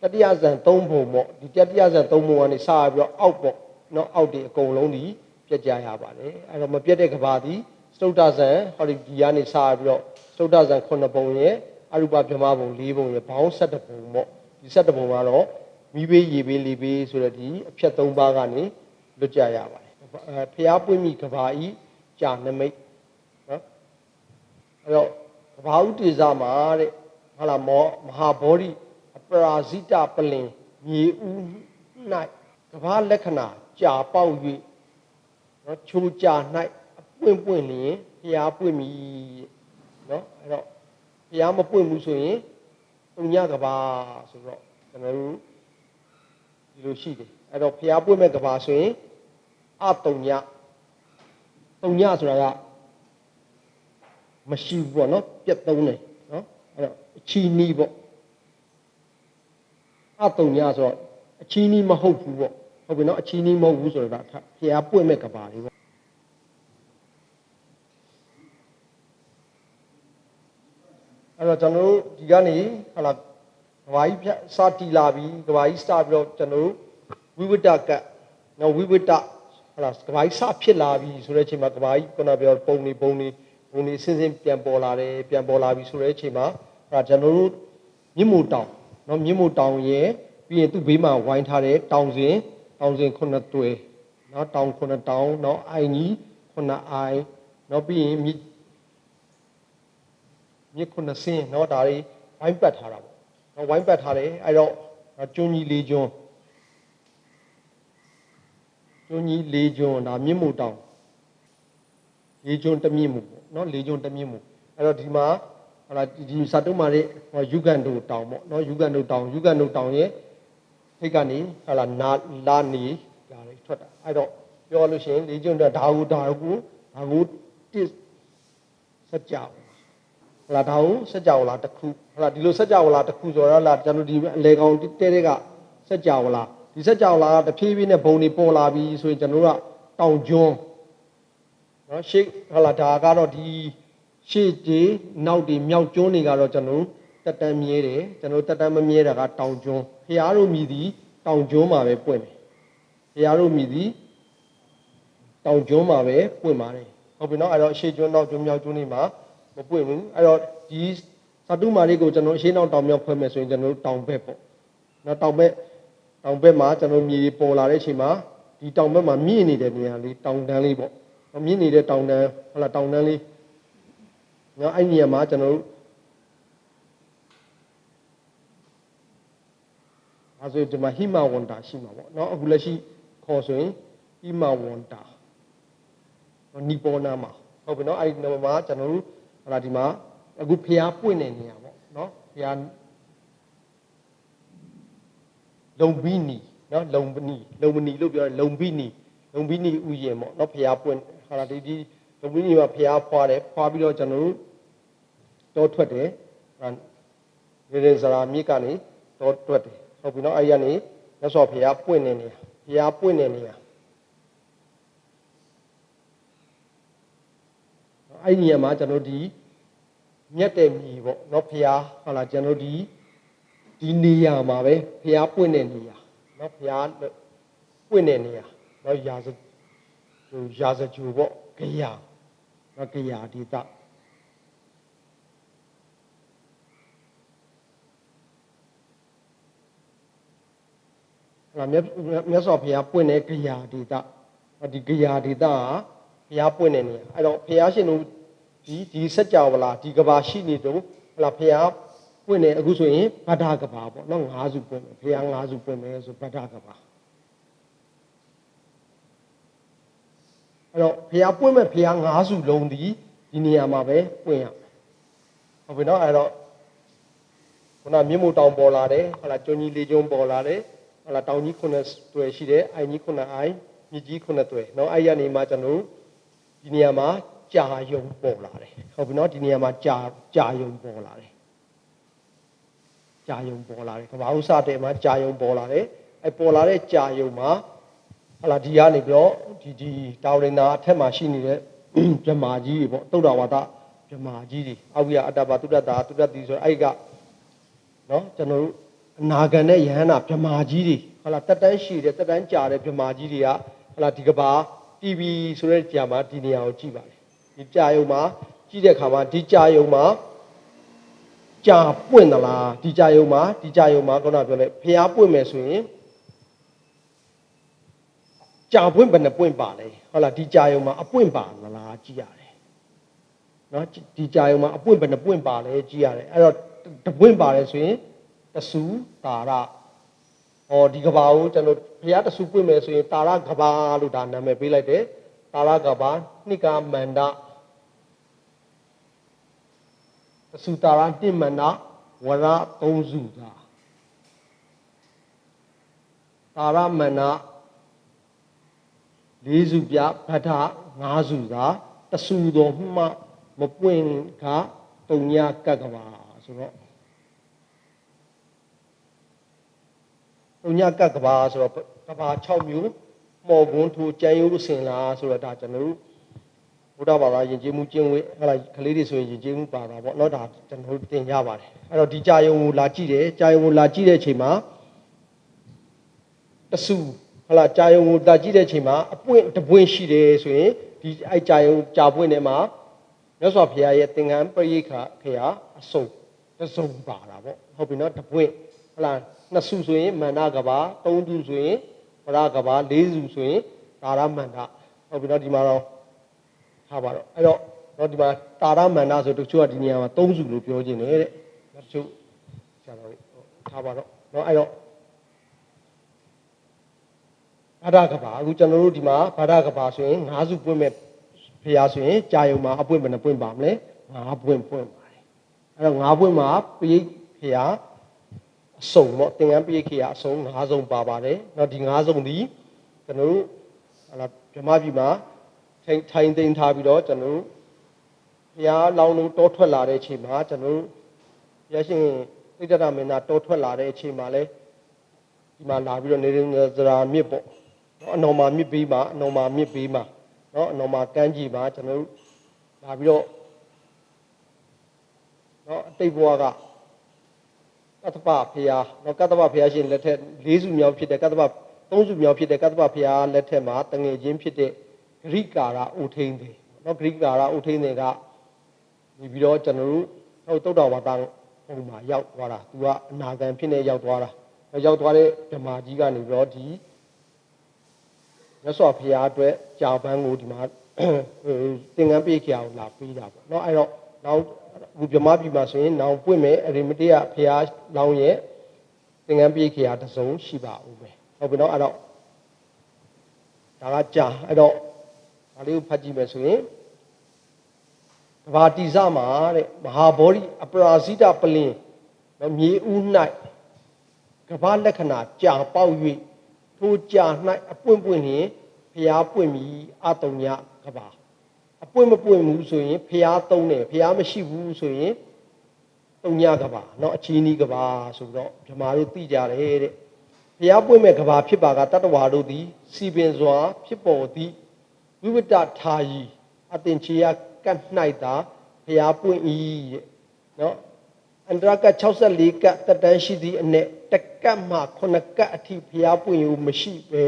တတိယဇန်3ဘုံပေါ့ဒီတတိယဇန်3ဘုံကနေစပြီးတော့အောက်ပေါ့နော်အောက်ဒီအကုန်လုံးဒီပြတ်ကြရပါတယ်အဲ့တော့မပြတ်တဲ့ကဘာဒီစတုဒ္ဒဇန်ဟောဒီကနေစပြီးတော့စတုဒ္ဒဇန်9ဘုံရဲ့အရူပဗြဟ္မာဘုံ4ဘုံရဲ့ဘောင်း7ဘုံပေါ့ဒီ7ဘုံကတော့မိဘေးရေဘေးလေဘေးဆိုတဲ့ဒီအဖြတ်3ပါးကနေလွတ်ကြရပါတယ်ဖျားပွင့်မိကဘာဤကြာနမိတ်နော်အဲ့တော့ကဘာဥတေဇမှာတဲ့ဟာလာမောမဟာဘောဓိအပရာဇိတပလင်မြေဥ၌ကဘာလက္ခဏာကြာပေါက်၍နော်ချိုးကြာ၌အပွင့်လျင်ဖျားပွင့်မိနော်အဲ့တော့ဖျားမပွင့်ဘူးဆိုရင်တုံညကဘာဆိုတော့ကျွန်တော်တို့ဒီလိုရှိတယ်အဲ့တော့ဖျားပွင့်မဲ့ကဘာဆိုရင်အတုံညဆိုတာကမရှိဘူးပေါ့နော်ပြတ်သုံးတယ်နော်အဲ့တော့အချီနီးပေါ့အတုံညဆိုတော့အချီနီးမဟုတ်ဘူးပေါ့ဟုတ်ပြီနော်အချီနီးမဟုတ်ဘူးဆိုတော့ဖျားပွင့်မဲ့ကဘာလေးပေါ့အဲ့တော့ကျွန်တော်တို့ဒီကနေဟာလာကဘာကြီးစတီလာပြီးကဘာကြီးစပြီးတော့ကျွန်တော်တို့ဝိဝတ္တကနော်ဝိဝတ္တဟာလာကဘာကြီးစဖြစ်လာပြီဆိုတဲ့အချိန်မှာကဘာကြီးခုနပြောပုံနေစင်းပြန်ပေါ်လာတယ်ပြန်ပေါ်လာပြီဆိုတဲ့အချိန်မှာဟာကျွန်တော်တို့မြင့်မို့တောင်နော်မြင့်မို့တောင်ရဲ့ပြီးရင်သူ့ဘေးမှာဝိုင်းထားတဲ့တောင်စင်9တွဲနော်တောင်9တောင်နော်အိုင်ကြီး9အိုင်နော်ပြီးရင်မြစ်9စင်းနော်ဒါတွေဝိုင်းပတ်ထားတာပေါ့နော်ဝိုင်းပတ်ထားတယ်အဲ့တော့ကျွန်းကြီး၄ကျွန်းဒါမြင့်မို့တောင်၄ကျွန်းတမြင့်မို့ပေါ့နော်၄ကျွန်းတမြင့်မို့အဲ့တော့ဒီမှာဟာလာဒီစာတုံးမှာတဲ့ယူကန်ဒိုတောင်ပေါ့နော်ယူကန်ဒိုတောင်ရဲ့ထိတ်ကနေဟာလာလာနေရတယ်ထွက်တာအဲ့တော့ပြောလို့ရှိရင်၄ကျွန်းဒါကိုတစ်စကြဝဠာဒါကိုစကြဝဠာတစ်ခုဟလာဒီလိုစကြဝဠာတစ်ခုဆိုတော့လာကျွန်တော်ဒီအလေကောင်တဲ့ကစကြဝဠာဒီစကြဝဠာကတဖြည်းဖြည်းနဲ့ဘုံတွေပေါ်လာပြီးဆိုရင်ကျွန်တော်တို့ကတောင်ကျွန်းနော်ရှေ့ဟလာဒါကတော့ဒီရှေ့ကြီးနောက်ဒီမြောက်ကျွန်းတွေကတော့ကျွန်တော်တက်တန်းမြဲတယ်ကျွန်တော်တက်တန်းမမြဲတာကတောင်ကျွန်းဖျားတို့မြည်သည်တောင်ကျွန်းမှာပဲပွင့်တယ်ဖျားတို့မြည်သည်တောင်ကျွန်းမှာပဲပွင့်ပါတယ်ဟုတ်ပြီနော်အဲ့တော့ရှေ့ကျွန်းနောက်ကျွန်းမြောက်ကျွန်းတွေမှာမပွင့်ဘူးအဲ့တော့ဒီစာတုမာလေးကိုကျွန်တော်ရှေ့နောက်တောင်မြောက်ဖွဲ့မယ်ဆိုရင်ကျွန်တော်တောင်ဘက်ပေါ့နော်တောင်ဘက်မှာကျွန်တော်မြေပေါ်လာတဲ့အချိန်မှာဒီတောင်ဘက်မှာမြင့်နေတဲ့နေရာလေးတောင်တန်းလေးပေါ့မြင့်နေတဲ့တောင်တန်းဟုတ်လားတောင်တန်းလေးနော်အဲ့ဒီနေရာမှာကျွန်တော်တို့အဲဆိုဒီမှာဟိမဝန္တာရှိမှာပေါ့နော်အခုလက်ရှိခေါ်ဆိုရင်ဟိမဝန္တာနီပေါ်နာမှာဟုတ်ပြီနော်အဲ့ဒီနေရာမှာကျွန်တော်တို့ဟလာဒီမှာအခုဖျားပွင့်တဲ့နေရာပေါ့နော်ဖျားလုံဘီနီနော်လုံဘနီလို့ပြောတယ်လုံဘီနီဥယျာဉ်ပေါ့နော်ဖျားပွင့်ဟာလာဒီလုံဘီနီမှာဖျားဖွာပြီးတော့ကျွန်တော်တို့တောထွက်တယ်ရေစရာမြစ်ကနေတောထွက်တယ်ဟုတ်ပြီနော်အဲ့ဒီကနေမြတ်စွာဘုရားပွင့်တဲ့နေရာအဲ့ဒီနေရာမှာကျွန်တော်ဒီမြတ်တဲ့မြေပေါ့နော်ဖျားဟာလာကျွန်တော်ဒီနေရာမှာပဲဖျားပွင့်တဲ့နေရာနော်ဖျားပွင့်တဲ့နေရာနော်ရာဇဂျူပေါ့ဂယာနော်ဂယာဒေသမြတ်စွာဘုရားပွင့်တဲ့ဂယာဒေသဒီဂယာဒေသကဘုရားပွင့်တဲ့နေရာအဲ့တော့ဘုရားရှင်တို့ဒီစัจ java လာဒီကဘာရှိနေတော့ဟလာဘုရားပွင့်တယ်အခုဆိုရင်ဗဒ္ဒကဘာပေါ့နော်၅စုပွင့်မယ်ဘုရား၅စုပွင့်မယ်ဆိုဗဒ္ဒကဘာအဲ့တော့ဘုရားပွင့်မဲ့ဘုရား၅စုလုံးဒီနေရာမှာပဲပွင့်ရဟုတ်ပြီနော်အဲ့တော့ခုနမြင့်မို့တောင်ပေါ်လာတယ်ဟလာကျွန်းကြီး၄ကျွန်းပေါ်လာတယ် ဟုတ်လားတောင်ကြီးခုနှစ်တွေ့ရှိတယ်အိုင်ကြီးခုနှစ်အိုင်မြစ်ကြီးခုနှစ်တွေ့နော်အဲ့ရနေမှာကျွန်တော်တို့ဒီနေရာမှာကြာယုံပေါ်လာတယ်ဟုတ်ပြီနော်ဒီနေရာမှာကြာယုံပေါ်လာတယ်ကြာယုံပေါ်လာတယ်ကဘာဥစတဲ့မှာကြာယုံပေါ်လာတယ်အဲ့ပေါ်လာတဲ့ကြာယုံမှာဟုတ်လားဒီကနေပြီးတော့ဒီတောင်ရင်သာအထက်မှာရှိနေတဲ့ဗြဟ္မာကြီးတွေပေါ့သုဒ္ဓဝါဒဗြဟ္မာကြီးတွေအောက်ရအတ္တပါတုဒ္ဒတာတုဒ္ဒတိဆိုအဲ့ကနော်ကျွန်တော်တို့အနာဂံနဲ့ယဟန္တာဗြဟ္မာကြီးတွေဟုတ်လားတက်တန်းရှိတယ်တက်တန်းကြာတဲ့ဗြဟ္မာကြီးတွေကဟုတ်လားဒီကဘာ TV ဆိုတဲ့ကြာမှာဒီနေရာကိုကြည့်ပါလေဒီကြာယုံမှာကြည့်တဲ့အခါမှာဒီကြာယုံမှာကြာပွင့်သလားဒီကြာယုံမှာခုနပြောလဲဖျားပွင့်မယ်ဆိုရင်ကြာပွင့်ဘယ်နှပွင့်ပါလဲဟုတ်လားဒီကြာယုံမှာအပွင့်ပါလားကြည့်ရတယ်နော်ဒီကြာယုံမှာအပွင့်ဘယ်နှပွင့်ပါလဲကြည့်ရတယ်အဲ့တော့တပွင့်ပါတယ်ဆိုရင်တဆူတာရဟောဒီကဘာကိုကျွန်တော်ဘုရားတဆူပွင့်မယ်ဆိုရင်တာရကဘာလို့ဒါနာမည်ပေးလိုက်တယ်တာရကဘာနိကာမန္တတဆူတာရနိမန္တဝရ3စုသာတာရမန္တ4စုပြဗဒ္ဓ5စုသာတဆူတော်မှမပွင့်ကတုံညာကကဘာဆိုတော့တုံညာကကဘာဆိုတော့ကဘာ6မျိုးမော်ကွန်းထိုကျန်ရိုးစင်လာဆိုတော့ဒါကျွန်တော်တို့ဘုရားဘာသာယဉ်ကျေးမှုကျင့်ဝတ်ဟဲ့လားကလေးတွေဆိုရင်ယဉ်ကျေးမှုပါတာပေါ့เนาะဒါကျွန်တော်တို့သင်ရပါတယ်အဲ့တော့ဒီကြာယုံကိုလာကြည့်တယ်ကြာယုံကိုလာကြည့်တဲ့အချိန်မှာတဆူဟဲ့လားကြာယုံကိုလာကြည့်တဲ့အချိန်မှာအပွင့်တပွင့်ရှိတယ်ဆိုရင်ဒီအဲ့ကြာယုံကြာပွင့်ထဲမှာမြတ်စွာဘုရားရဲ့သင်္ကန်းပရိက္ခခရာအစုံတစုံပါတာပေါ့ဟုတ်ပြီเนาะတပွင့်ဟဲ့လား2စုဆိုရင်မန္တကဘာ3စုဆိုရင်ဝရကဘာ4စုဆိုရင်တာရမန္တဟုတ်ပြီเนาะဒီမှာတော့ထားပါတော့အဲ့တော့တော့ဒီမှာတာရမန္တဆိုတချို့ကဒီနေရာမှာ3စုလို့ပြောခြင်းတယ်တဲ့တချို့ဆရာတော်ထားပါတော့เนาะအဲ့တော့ဘာဒကဘာအခုကျွန်တော်တို့ဒီမှာဘာဒကဘာဆိုရင်5စုပွင့်မဲ့ဖျားဆိုရင်ကြာယုံမှာအပွင့်ဘယ်နှပွင့်ပါမလဲ5ပွင့်ပွင့်ပါတယ်အဲ့တော့5ပွင့်မှာပိဋိဖျားအစုံပေါ့သင်္ကန်းပိဋိခရာအစုံ5စုံပါပါတယ်เนาะဒီ5စုံဒီကျွန်တော်တို့ဟလာဗြဟ္မပြည်မှာထိုင်သိမ်းထားပြီးတော့ကျွန်တော်တို့ဘုရားလောင်းလို့တောထွက်လာတဲ့အချိန်မှာကျွန်တော်တို့ဘုရားရှင်သိတ္တရမင်းသားတောထွက်လာတဲ့အချိန်မှာလဲဒီမှာလာပြီးတော့နေသရာမြစ်ပေါ့เนาะအနော်မာမြစ်ဘေးမှာအနော်မာမြစ်ဘေးမှာเนาะအနော်မာကမ်းကြီးမှာကျွန်တော်တို့လာပြီးတော့เนาะအတိတ်ဘဝကကတ္တပဖျားเนาะကတ္တပဖျားရှင်လက်ထက်4စုမြောက်ဖြစ်တဲ့ကတ္တပ3စုမြောက်ဖြစ်တဲ့ကတ္တပဖျားလက်ထက်မှာတငယ်ချင်းဖြစ်တဲ့ဂရိကာရဥထိန်တယ်เนาะဂရိကာရဥထိန်တယ်ကနေပြီးတော့ကျွန်တော်တို့သုဒ္ဓဝါဒပုံမှာရောက်သွားတာသူကအနာဂံဖြစ်နေရောက်သွားတာရောက်သွားတဲ့ဓမ္မကြီးကနေပြီးတော့ဒီမြတ်စွာဘုရားအတွက်ကြာပန်းကိုဒီမှာသင်္ကန်းပိဋကရာကိုလာပေးတာပေါ့เนาะအဲ့တော့နောက်ဒီဗြဟ္မပြည်မှာဆိုရင်နောင်ပွင့်မဲ့အရိမတိယဘုရားလောင်းရဲ့သင်္ကန်းပိဋကရာတစ်စုံရှိပါဦးပဲဟုတ်ပြီเนาะအဲ့တော့ဒါကကြာအဲ့တော့ဒါလေးကိုဖတ်ကြည့်မယ်ဆိုရင်ကဘာတိစမှာတဲ့မဟာဗောဓိအပရာဇိတပလင်မြေဥ၌ကဘာလက္ခဏာကြာပေါက်၍ထိုကြာ၌အပွင့်ပွင့်လျင်ဖျားပွင့်ပြီအတုံညကဘာအပွင့်မပွင့်ဘူးဆိုရင်ဖျားသုံးတယ်ဖျားမရှိဘူးဆိုရင်တုံညကဘာเนาะအချီးနီးကဘာဆိုတော့ဓမ္မတို့သိကြတယ်တဲ့ဖျားပွင့်မဲ့ကဘာဖြစ်ပါကတတ္တဝါတို့သည်စီပင်စွာဖြစ်ပေါ်သည့်ဝိဝတ္တထာယီအတင်ချေယကတ်၌သာဖျားပွင့်၏တဲ့เนาะအန္တရက64ကတ်တတန်းရှိသည့်အ내တကတ်မှ9ကတ်အထိဖျားပွင့်ယူမရှိပဲ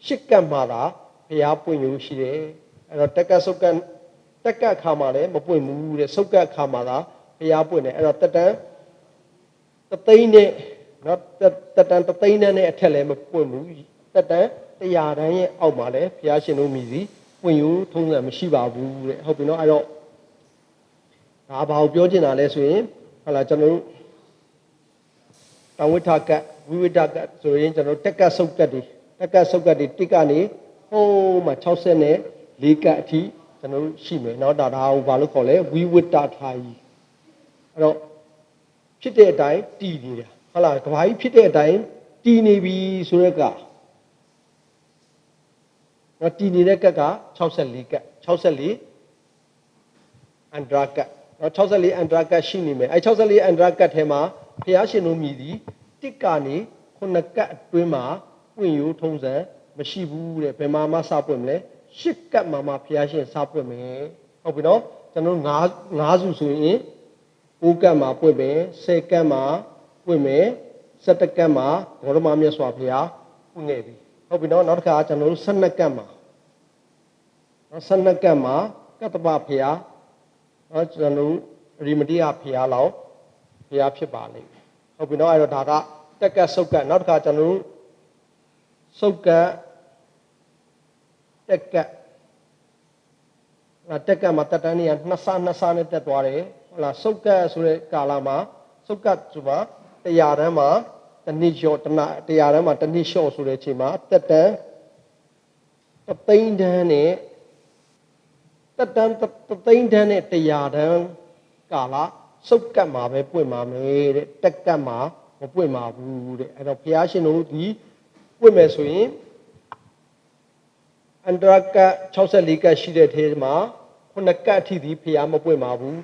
10ကတ်မှသာဖျားပွင့်ယူရှိတယ်အဲ့တော့တကတ်ဆုတ်ကတ်တကတ်ခါမှလည်းမပွင့်ဘူးတဲ့ဆုတ်ကတ်ခါမှသာဖျားပွင့်တယ်အဲ့တော့တတန်းတသိန်းနဲ့เนาะတတန်းတသိန်းနဲ့အထက်လည်းမပွင့်ဘူးတတန်း100တန်းရဲ့အောက်မှာလည်းဖျားရှင်တို့မြည်စီပွင့်ယူထုံးစံမရှိပါဘူးတဲ့ဟုတ်ပြီเนาะအဲ့တော့ဒါဘာကိုပြောချင်တာလဲဆိုရင်ဟုတ်လားကျွန်တော်တို့တဝိထကတ်ဝိဝိတကတ်ဆိုရင်ကျွန်တော်တက်ကတ်ဆုတ်ကတ်တွေတစ်ကနေဟိုးမှာ64ကတ်အထိကျွန်တော်တို့ရှိမယ်เนาะဒါကိုဘာလို့ခေါ်လဲဝိဝိတထာယီအဲ့တော့ဖြစ်တဲ့အတိုင်းတည်နေတာဟုတ်လားကဘာကြီးဖြစ်တဲ့အတိုင်း တီနေပြီဆိုတဲ့ကနော်တီနေတဲ့ကတ်က64ကတ်64အန္တရာကတ်နော်64အန္တရာကတ်ရှိနေမယ်အဲ64အန္တရာကတ်ထဲမှာဘုရားရှင်တို့မြည်သည်တစ်ကနေ9ကတ်အတွင်းမှာပွင့်ရိုးထုံးစံမရှိဘူးတဲ့ဘယ်မှာမှစပွင့်မလဲ10ကတ်မှာမှဘုရားရှင်စပွင့်မယ်ဟုတ်ပြီနော်ကျွန်တော်9စုဆိုရင်9ကတ်မှာပွင့်မယ်10ကတ်မှာပွင့်မယ်17ကတ်မှာဂေါရမမြတ်စွာဘုရားပွင့်ခဲ့ပြီဟုတ်ပြီနော်နောက်တစ်ခါကျွန်တော်တို့12ကတ်မှာနော်12ကတ်မှာကတ္တပဘုရားနော်ကျွန်တော်ရီမတိယဘုရားလောက်ဘုရားဖြစ်ပါလိမ့်မယ်ဟုတ်ပြီနော်အဲ့တော့ဒါကတက်ကတ်စုတ်ကတ်နောက်တစ်ခါကျွန်တော်တို့စုတ်ကတ်တက်ကတ်တက်ကတ်မှာတက်တန်းနေရနှစ်ဆနဲ့တက်သွားတယ်ဟုတ်လားစုတ်ကတ်ဆိုတဲ့ကာလမှာစုတ်ကတ်ဆိုပါ100တန်းမှာတစ်နှစ်လျှော့100တန်းမှာတစ်နှစ်လျှော့ဆိုတဲ့အချိန်မှာတက်တန်း3သိန်းတန်းနဲ့တက်တန်း3သိန်းတန်းနဲ့100တန်းကာလစုတ်ကတ်မှာပဲပွင့်ပါမယ်တဲ့တက်ကတ်မှာမပွင့်ပါဘူးတဲ့အဲ့တော့ဘုရားရှင်တို့ဒီပွင့်မယ်ဆိုရင်အန္တရာကတ်64ကတ်ရှိတဲ့ထဲမှာ9ကတ်အထိဒီဘုရားမပွင့်ပါဘူး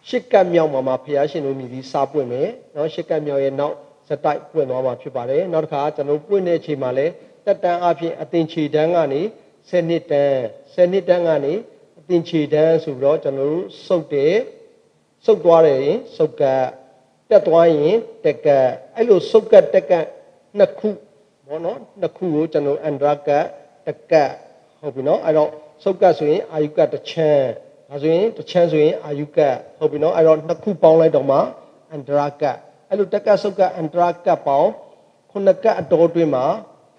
10ကတ်မြောက်မှာဘုရားရှင်တို့မြည်ဒီစာပွင့်မယ်နော်10ကတ်မြောက်ရဲ့နောက်စတိုက်ပွင့်သွားမှာဖြစ်ပါတယ်နောက်တစ်ခါကျွန်တော်ပွင့်တဲ့အချိန်မှာလဲတက်တန်းအဖြစ်အသင်္ချေတန်းကနေ10နှစ်တန်းကနေအသင်္ချေတန်းဆိုပြီးတော့ကျွန်တော်တို့စုတ်သွားတယ်ရင်စုတ်ကတ်တက်သွားရင်တက်ကတ်အဲ့လိုစုတ်ကတ်တက်ကတ်နှစ်ခုဘောနော်နှစ်ခုကိုကျွန်တော်အန္တရာကတ်တက်ကတ်ဟုတ်ပြီနော်အဲ့တော့စုတ်ကတ်ဆိုရင်အာယုကတ်တစ်ချမ်းဒါဆိုရင်တစ်ချမ်းဆိုရင်အာယုကတ်ဟုတ်ပြီနော်အဲ့တော့နှစ်ခုပေါင်းလိုက်တော့မှအန္တရာကတ်အဲ့လိုတက်ကတ်စုတ်ကတ်အန္တရာကတ်ပေါင်း9ကတ်အတော်တွင်းမှာ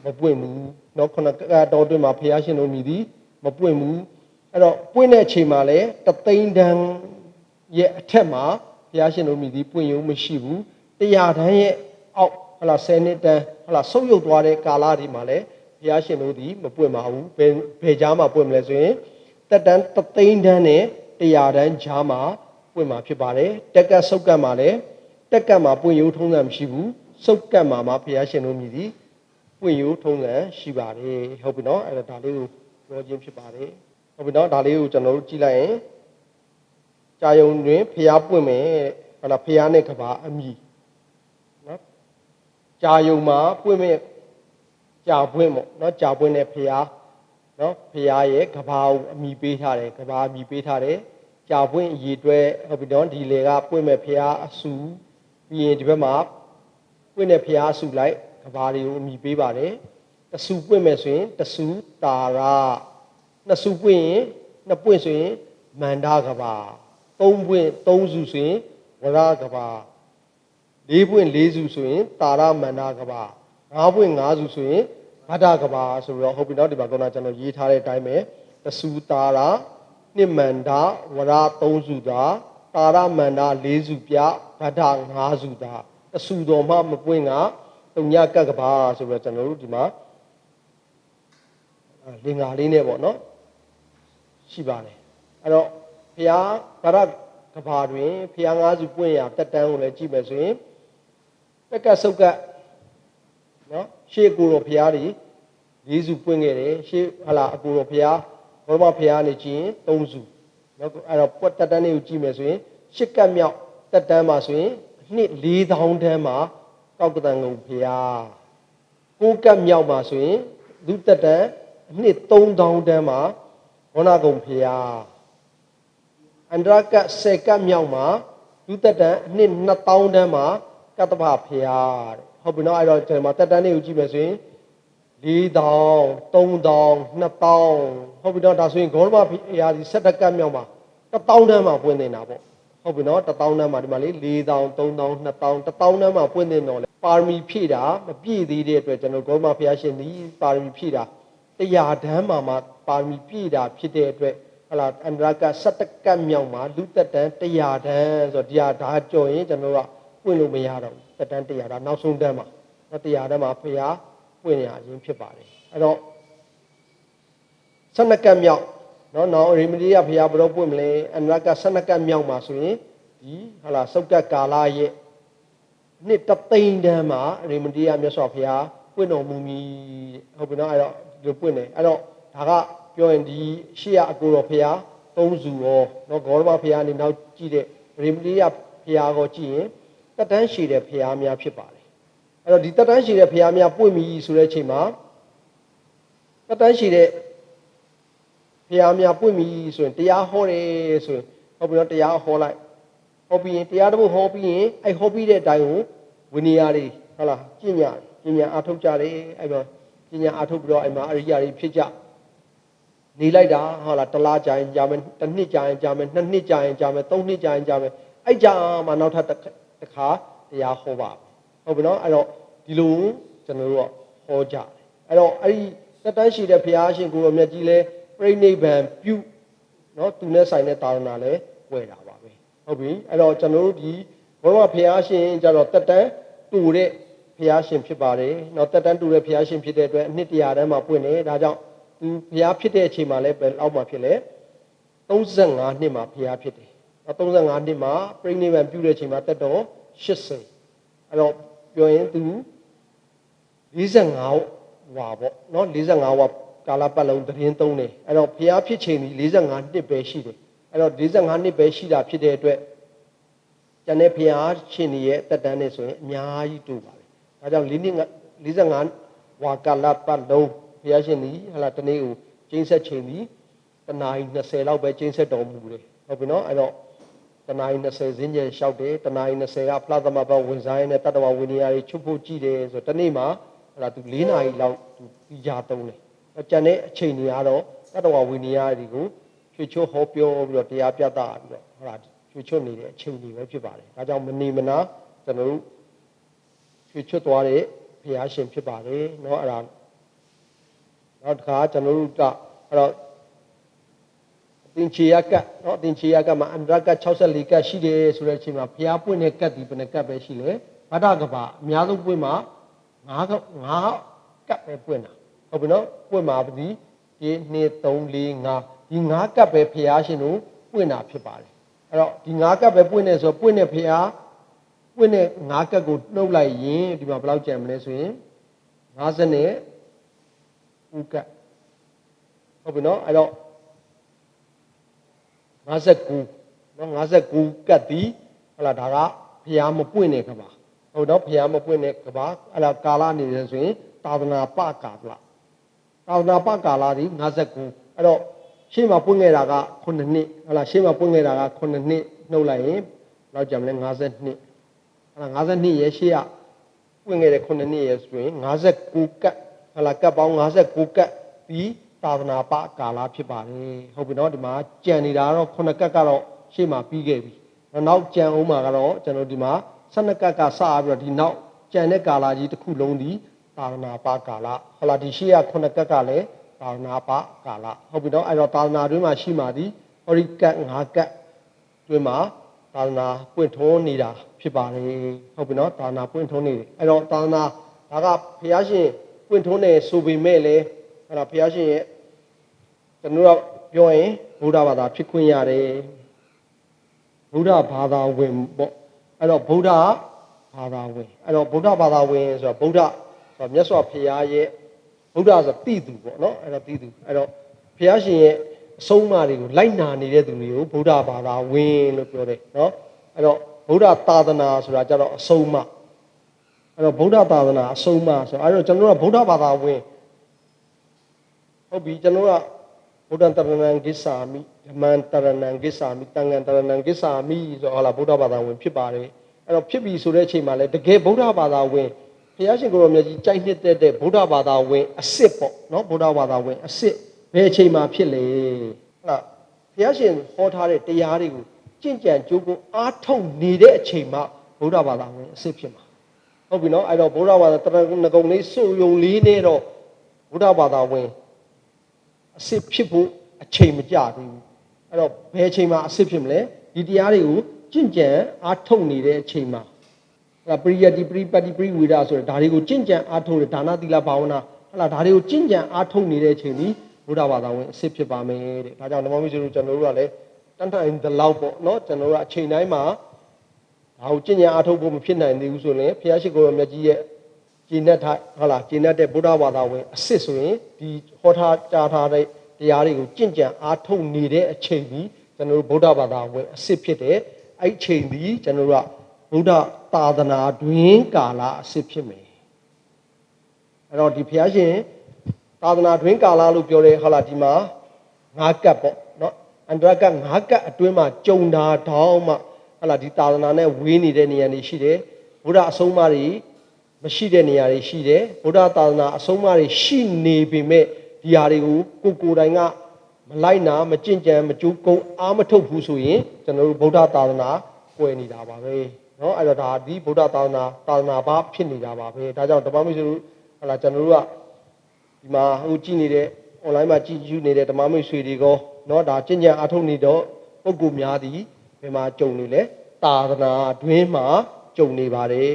မပွင့်ဘူးနော်9ကတ်အတော်တွင်းမှာဘုရားရှင်တို့မြည်သည်မပွင့်ဘူးအဲ့တော့ပွင့်တဲ့အချိန်မှာလဲ3သိန်းတန်းရဲ့အထက်မှာဘုရားရှင်တို့မြည်သည်ပွင့်ရုံမရှိဘူး100တန်းရဲ့အောက်ဟလာ10နှစ်တန်းဟလာဆုပ်ယုပ်သွားတဲ့ကာလဒီမှာလဲဘုရားရှင်တို့သည်မပွင့်ပါဘူးဘယ်ကြားမှာပွင့်မလဲဆိုရင်တက်တန်း3သိန်းတန်းနဲ့100တန်းကြားမှာပွင့်မှာဖြစ်ပါတယ်တက်ကတ်စုတ်ကတ်မှာလဲတက်ကတ်မှာပွင့်ရိုးထုံးစံမရှိဘူးစုတ်ကတ်မှာဘုရားရှင်တို့မြည်သည်ပွင့်ရိုးထုံးစံရှိပါတယ်ဟုတ်ပြီနော်အဲ့ဒါဒါလေးကိုပြောခြင်းဖြစ်ပါတယ်ဟုတ်ပြီနော်ဒါလေးကိုကျွန်တော်တို့ကြည့်လိုက်ရင်ကြာယုံတွင်ဖျားပွင့်မယ်ဟလာဖျားနဲ့ကဘာအမိနော်ကြာယုံမှာပွင့်မယ်ကြာပွင့်ပေါ့နော်ကြာပွင့်တဲ့ဖျားနော်ဖျားရဲ့ကဘာကိုအမိပေးထားတယ်ကဘာအမိပေးထားတယ်ကြာပွင့်ရေတွဲဟုတ်ပြီနော်ဒီလေကပွင့်မဲ့ဖျားအဆူပြီးရင်ဒီဘက်မှာပွင့်တဲ့ဖျားအဆူလိုက်ကဘာတွေကိုအမိပေးပါတယ်တဆူပွင့်မဲ့ဆိုရင်တဆူတာရနှစ်ဆူပွင့်ရင်နှစ်ပွင့်ဆိုရင်မန္တာကဘာ3ပွင့်3စုဆိုရင်ဝရကဘာ4ပွင့်4စုဆိုရင်တာရမန္တာကဘာ5ပွင့်5စုဆိုရင်ဗဒ္ဒကဘာဆိုပြီးတော့ဟုတ်ပြီနော်ဒီမှာကတော့ကျွန်တော်ရေးထားတဲ့အတိုင်းပဲတဆူတာရနှစ်မန္တာဝရ3စုသာတာရမန္တာ4စုပြဗဒ္ဒ5စုသာတဆူတော်မှမပွင့်ကတုံညကကဘာဆိုပြီးတော့ကျွန်တော်တို့ဒီမှာလင်္ကာလေးနဲ့ပေါ့နော်ရှိပါတယ်အဲ့တော့ဘုရားဗရကဘာတွင်ဘုရား5စုပွင့်ရတက်တန်းကိုလည်းကြည့်မယ်ဆိုရင်တက်ကတ်စုတ်ကတ်နော်ရှေးအကိုတော်ဘုရားတွေ4စုပွင့်ခဲ့တယ်ရှေးဟလာအကိုတော်ဘုရားဘောမဘုရားနေကြည့်ရင်3စုနော်အဲ့တော့ပွက်တက်တန်းလေးကိုကြည့်မယ်ဆိုရင်10ကတ်မြောက်တက်တန်းမှာဆိုရင်နှစ်4000တန်းမှာကောက်ကတန်ကုန်ဘုရား9ကတ်မြောက်မှာဆိုရင်လူတက်တန်းနှစ်3000တန်းမှာဘောနာကုန်ဘုရားအန္တရာကတ်10ကတ်မြောက်မှာလူတက်တန်းနှစ်2000တန်းမှာကတ္တဗဘုရားတဲ့ဟုတ်ပြီနော်အဲ့တော့ကျွန်တော်တက်တန်းလေးကိုကြည့်မယ်ဆိုရင်4000 3000 2000ဟုတ်ပြီနော်ဒါဆိုရင်ဂေါရမဘုရားဒီ17ကတ်မြောက်မှာ1000တန်းမှာပွင့်နေတာပေါ့ဟုတ်ပြီနော်1000တန်းမှာဒီမှာလေ4000 3000 2000 1000တန်းမှာပွင့်နေတော့လေပါရမီဖြည့်တာမပြည့်သေးတဲ့အတွက်ကျွန်တော်ဂေါရမဘုရားရှင်ဒီပါရမီဖြည့်တာ100တန်းမှာပါရမီပြည့်တာဖြစ်တဲ့အတွက်ဟလာအန္တရာက17ကတ်မြောက်မှာလူသက်တန်း100တန်းဆိုတော့ဒီဟာဒါကြော်ရင်ကျွန်တော်ကပွင့်လို့မရတော့ဘူးသက်တန်း100ဒါနောက်ဆုံးတန်းမှာ100တန်းမှာဘုရားပွင့်ရခြင်းဖြစ်ပါတယ်အဲ့တော့12ကတ်မြောက်နော်ရေမတိယဘုရားဘယ်တော့ပွင့်မလဲအန္တရာက12ကတ်မြောက်မှာဆိုရင်ဒီဟလာစုတ်ကတ်ကာလရဲ့နှစ်3သိန်းတန်းမှာရေမတိယမြတ်စွာဘုရား ပွင့်တော်မူမည်ဟုတ်ပြီနော်အဲ့တော့ဒီလိုပွင့်တယ်အဲ့တော့ဒါကပြောရင်ဒီရှေ့ကအကိုတော်ဖရာသုံးစုရောနော်ဂေါရမဖရာနေနောက်ကြည့်တဲ့ဗရေမတိယဖရာကိုကြည့်ရင်တက်တန်းရှည်တဲ့ဖရာများဖြစ်ပါတယ်အဲ့တော့ဒီတက်တန်းရှည်တဲ့ဖရာများပွင့်ပြီဆိုတဲ့အချိန်မှာတက်တန်းရှည်တဲ့ဖရာများပွင့်ပြီဆိုရင်တရားဟောတယ်ဆိုရင်ဟုတ်ပြီနော်တရားဟောလိုက်ဟောပြီးရင်တရားတစ်ပုဒ်ဟောပြီးရင်အဲ့ဟောပြီးတဲ့အတိုင်းကိုဝိနည်းတွေဟုတ်လားကျင့်ညာအားထုတ်ကြတယ်အဲ့တော့ကျင့်ညာအားထုတ်ပြီးတော့အဲ့မှာအရိယာတွေဖြစ်ကြနေလိုက်တာဟုတ်လားတစ်လကြာရင်ကြာမယ်တစ်နှစ်ကြာရင်ကြာမယ်နှစ်နှစ်ကြာရင်ကြာမယ်သုံးနှစ်ကြာရင်ကြာမယ်အဲ့ကြာမှနောက်ထပ်တစ်ခါတရားဟောပါဟုတ်ပြီနော်အဲ့တော့ဒီလိုကျွန်တော်တို့ကဟောကြတယ်အဲ့တော့အဲ့ဒီသက်တမ်းရှိတဲ့ဘုရားရှင်ကိုယ်တော်မြတ်ကြီးလဲပြိဋိဘံပြုနော်သူနဲ့ဆိုင်တဲ့သာသနာလဲဝယ်တာပါပဲဟုတ်ပြီအဲ့တော့ကျွန်တော်တို့ဒီဘုရားဘုရားရှင်ကြတော့သက်တမ်းတူတဲ့ဘုရားရှင်ဖြစ်ပါတယ်နော်သက်တမ်းတူတဲ့ဘုရားရှင်ဖြစ်တဲ့အတွက်အနှစ်တရာတန်းမှာပွင့်တယ်ဒါကြောင့်သူဘုရားဖြစ်တဲ့အချိန်မှာလဲဘယ်လောက်မှဖြစ်လဲ35နှစ်မှာဘုရားဖြစ်တယ်35နှစ်မှာပြိဋိဘံပြုတဲ့အချိန်မှာသက်တော်80အဲ့တော့ပြောရင်သူ45ဝါပေါ့နော်45ဝါကာလပတ်လုံးသတင်းသုံးတယ်အဲ့တော့ဘုရားဖြစ်ချိန်ဒီ45နှစ်ပဲရှိတယ်အဲ့တော့45နှစ်ပဲရှိတာဖြစ်တဲ့အတွက်ကျန်တဲ့ဘုရားရှင်ရဲ့တက်တန်းနဲ့ဆိုရင်အများကြီးတူပါတယ်ဒါကြောင့်45ဝါကာလပတ်လုံးဘုရားရှင်ဒီဟလာတနေ့ကိုကျင်းဆက်ချိန်ဒီတနာရီ20လောက်ပဲကျင်းဆက်တော်မူတယ်ဟုတ်ပြီနော်အဲ့တော့တနာရီ20စင်းကျလျှောက်တယ်တနာရီ20ကဖလားသမဘဝင်စားရင်းနဲ့တတ္တဝဝိနည်းတွေချုပ်ဖို့ကြည့်တယ်ဆိုတော့တနေ့မှာဟလာသူ4နာရီလောက်သူပြီးကြသုံးတယ်ကျန်တဲ့အချိန်တွေကတော့တတ္တဝဝိနည်းတွေကိုချွေချွတ်ဟောပြောပြီးတော့တရားပြသပြီးတော့ဟလာချွေချွတ်နေတဲ့အချိန်တွေပဲဖြစ်ပါတယ်ဒါကြောင့်မနေမနာကျွန်တော်တို့ချွေချွတ်သွားတဲ့ဘုရားရှင်ဖြစ်ပါတယ်เนาะအဲ့ဒါနောက်တစ်ခါကျွန်တော်တို့ကအဲ့တော့အသင်္ချေယကတ်เนาะအသင်္ချေယကတ်မှာအန္တရကတ်64ကတ်ရှိတယ်ဆိုတဲ့အချိန်မှာဘုရားပွင့်တဲ့ကတ်ဒီဘယ်နှကတ်ပဲရှိလဲဗဒ္ဒကဘာအများဆုံးပွင့်မှာ9ကတ်ပဲပွင့်တာဟုတ်ပြီနော်ပွင့်မှာပါဒီ1 2 3 4 5ဒီ9ကတ်ပဲဘုရားရှင်တို့ပွင့်တာဖြစ်ပါတယ်အဲ့တော့ဒီ9ကတ်ပဲပွင့်နေဆိုပွင့်တဲ့ဘုရားပွင့်တဲ့9ကတ်ကိုနှုတ်လိုက်ရင်ဒီမှာဘယ်လောက်ကျန်မလဲဆိုရင်50နဲ့ဥကတ်ဟုတ်ပြီနော်အဲ့တော့59နော်59ကတ်ဒီဟလာဒါကဘုရားမပွင့်တဲ့ကဘာဟုတ်တော့ဘုရားမပွင့်တဲ့ကဘာအဲ့ဒါကာလနေတယ်ဆိုရင်သာသနာပကာလသာသနာပကာလဒီ59အဲ့တော့ရှေ့မှာပွင့်ခဲ့တာက9နှစ်ဟလာရှေ့မှာပွင့်ခဲ့တာက9နှစ်နှုတ်လိုက်ရင်လောက်ကြမလဲ52ဟလာ52ရဲ့ရှေ့ကပွင့်ခဲ့တဲ့9နှစ်ရဲ့ဆိုရင်59ကတ်ဟလာကတ်ပေါင်း59ကတ်ပြီးသာသနာပကာလဖြစ်ပါတယ်ဟုတ်ပြီနော်ဒီမှာကြံနေတာတော့9ကတ်ကတော့ရှေ့မှာပြီးခဲ့ပြီနောက်ကြံအောင်မှာကတော့ကျွန်တော်ဒီမှာ12ကတ်ကစပြီးတော့ဒီနောက်ကြံတဲ့ကာလကြီးတစ်ခုလုံးဒီသာသနာပကာလဟလာဒီရှေ့က9ကတ်ကလည်းသာသနာပကာလဟုတ်ပြီနော်အဲ့တော့သာသနာတွင်းမှာရှိမှဒီဟောဒီကတ်9ကတ်တွင်းမှာသာသနာပွင့်ထုံးနေတာဖြစ်ပါတယ်ဟုတ်ပြီနော်သာသနာပွင့်ထုံးနေတယ်အဲ့တော့သာသနာဒါကဘုရားရှင်ပွင့်ထုံးနေဆိုပေမဲ့လည်းအဲ့ဒါဘုရားရှင်ရဲ့ကျွန်တော်တို့ပြောရင်ဗုဒ္ဓဘာသာဖြစ်ခွင့်ရတယ်ဗုဒ္ဓဘာသာဝင်ပေါ့အဲ့တော့ဗုဒ္ဓဘာသာဝင်အဲ့တော့ဗုဒ္ဓဘာသာဝင်ဆိုတော့ဗုဒ္ဓဆိုတော့မြတ်စွာဘုရားရဲ့ဗုဒ္ဓဆိုတိသူပေါ့နော်အဲ့တော့တိသူအဲ့တော့ဘုရားရှင်ရဲ့အဆုံးအမတွေကိုလိုက်နာနေတဲ့သူတွေကိုဗုဒ္ဓဘာသာဝင်လို့ပြောတယ်နော်အဲ့တော့ဗုဒ္ဓသာသနာဆိုတာကြတော့အဆုံးအမအဲ့တော့ဗုဒ္ဓသာသနာအဆုံးအမဆိုအဲ့တော့ကျွန်တော်တို့ကဗုဒ္ဓဘာသာဝင်ဟုတ်ပြီကျွန်တော်ကဗုဒ္ဓတရဏံဂစ္ဆာမိဓမ္မံတရဏံဂစ္ဆာမိတန်ဃံတရဏံဂစ္ဆာမိဆိုဟုတ်လားဗုဒ္ဓဘာသာဝင်ဖြစ်ပါတယ်အဲ့တော့ဖြစ်ပြီဆိုတဲ့အချိန်မှာလဲတကယ်ဗုဒ္ဓဘာသာဝင်ဘုရားရှင်ကိုရောမြတ်ကြီးကြိုက်နှစ်သက်တဲ့ဗုဒ္ဓဘာသာဝင်အစစ်ပေါ့နော်ဗုဒ္ဓဘာသာဝင်အစစ်ဘယ်အချိန်မှာဖြစ်လဲဟုတ်လားဘုရားရှင်ဟောထားတဲ့တရားတွေကိုကြင်ကြံကြိုးကိုအားထုတ်နေတဲ့အချိန်မှာဗုဒ္ဓဘာသာဝင်အစစ်ဖြစ်မှာဟုတ်ပြီနော်အဲ့တော့ဗုဒ္ဓဘာသာတရဏဂုံလေးစုယုံလေးနဲ့တော့ဗုဒ္ဓဘာသာဝင်အစစ်ဖြစ်ဖို့အချိန်မကြသေးဘူးအဲ့တော့ဘယ်အချိန်မှာအစစ်ဖြစ်မလဲဒီတရားတွေကိုကြင်ကြံအားထုတ်နေတဲ့အချိန်မှာပရိယတိပရိပတ်တိပရိဝေဒဆိုတဲ့ဒါတွေကိုကြင်ကြံအားထုတ်တဲ့ဒါနသီလဘာဝနာဟလာဒါတွေကိုကြင်ကြံအားထုတ်နေတဲ့အချိန်นี้ဘုရားဘာသာဝင်အစစ်ဖြစ်ပါမယ်တဲ့ဒါကြောင့်ဓမ္မမိတ်ဆွေတို့ကျွန်တော်တို့ကလည်းတန်တိုင်းဒီလောက်ပေါ့နော်ကျွန်တော်တို့ကအချိန်တိုင်းမှာဒါကိုကြင်ကြံအားထုတ်ဖို့မဖြစ်နိုင်သေးဘူးဆိုရင်ဘုရားရှိခိုးတော်မြတ်ကြီးရဲ့ ကျင့်တတ်ဟုတ်လားကျင့်တတ်တဲ့ဗုဒ္ဓဘာသာဝင်အစစ်ဆိုရင်ဒီဟောထားကြားထားတဲ့တရားတွေကိုကြင့်ကြံအားထုတ်နေတဲ့အချိန်ကြီးကျွန်တော်တို့ဗုဒ္ဓဘာသာဝင်အစစ်ဖြစ်တဲ့အဲ့အချိန်ကြီးကျွန်တော်တို့ကဗုဒ္ဓသာသနာတွင်ကာလအစစ်ဖြစ်မယ်အဲ့တော့ဒီဘုရားရှင်သာသနာတွင်ကာလလို့ပြောတယ်ဟုတ်လားဒီမှာ9ကပ်ပေါ့နော်အန္တရက9ကပ်အတွင်းမှာကြုံတာတောင်းမှဟုတ်လားဒီသာသနာနဲ့ဝေးနေတဲ့နေရာတွေရှိတယ်ဗုဒ္ဓအဆုံးအမတွေမရှိတဲ့နေရာတွေရှိတယ်ဗုဒ္ဓသာသနာအဆုံးအမတွေရှိနေပေမဲ့ဒီဟာတွေကိုကိုယ်တိုင်ကမလိုက်နာမကြင့်ကြံမကြိုးကုန်းအားမထုတ်ဘူးဆိုရင်ကျွန်တော်တို့ဗုဒ္ဓသာသနာကွယ်နေတာပါပဲเนาะအဲ့တော့ဒါဒီဗုဒ္ဓသာသနာဘာဖြစ်နေတာပါပဲဒါကြောင့်ဓမ္မမိတ်ဆွေတို့ဟလာကျွန်တော်တို့ကဒီမှာဟိုကြည့်နေတဲ့ online မှာကြည့်ယူနေတဲ့ဓမ္မမိတ်ဆွေတွေကိုเนาะဒါကြင့်ကြံအားထုတ်နေတော့ပုဂ္ဂိုလ်များသည်ဘယ်မှာကြုံနေလဲသာသနာတွင်မှာကြုံနေပါတယ်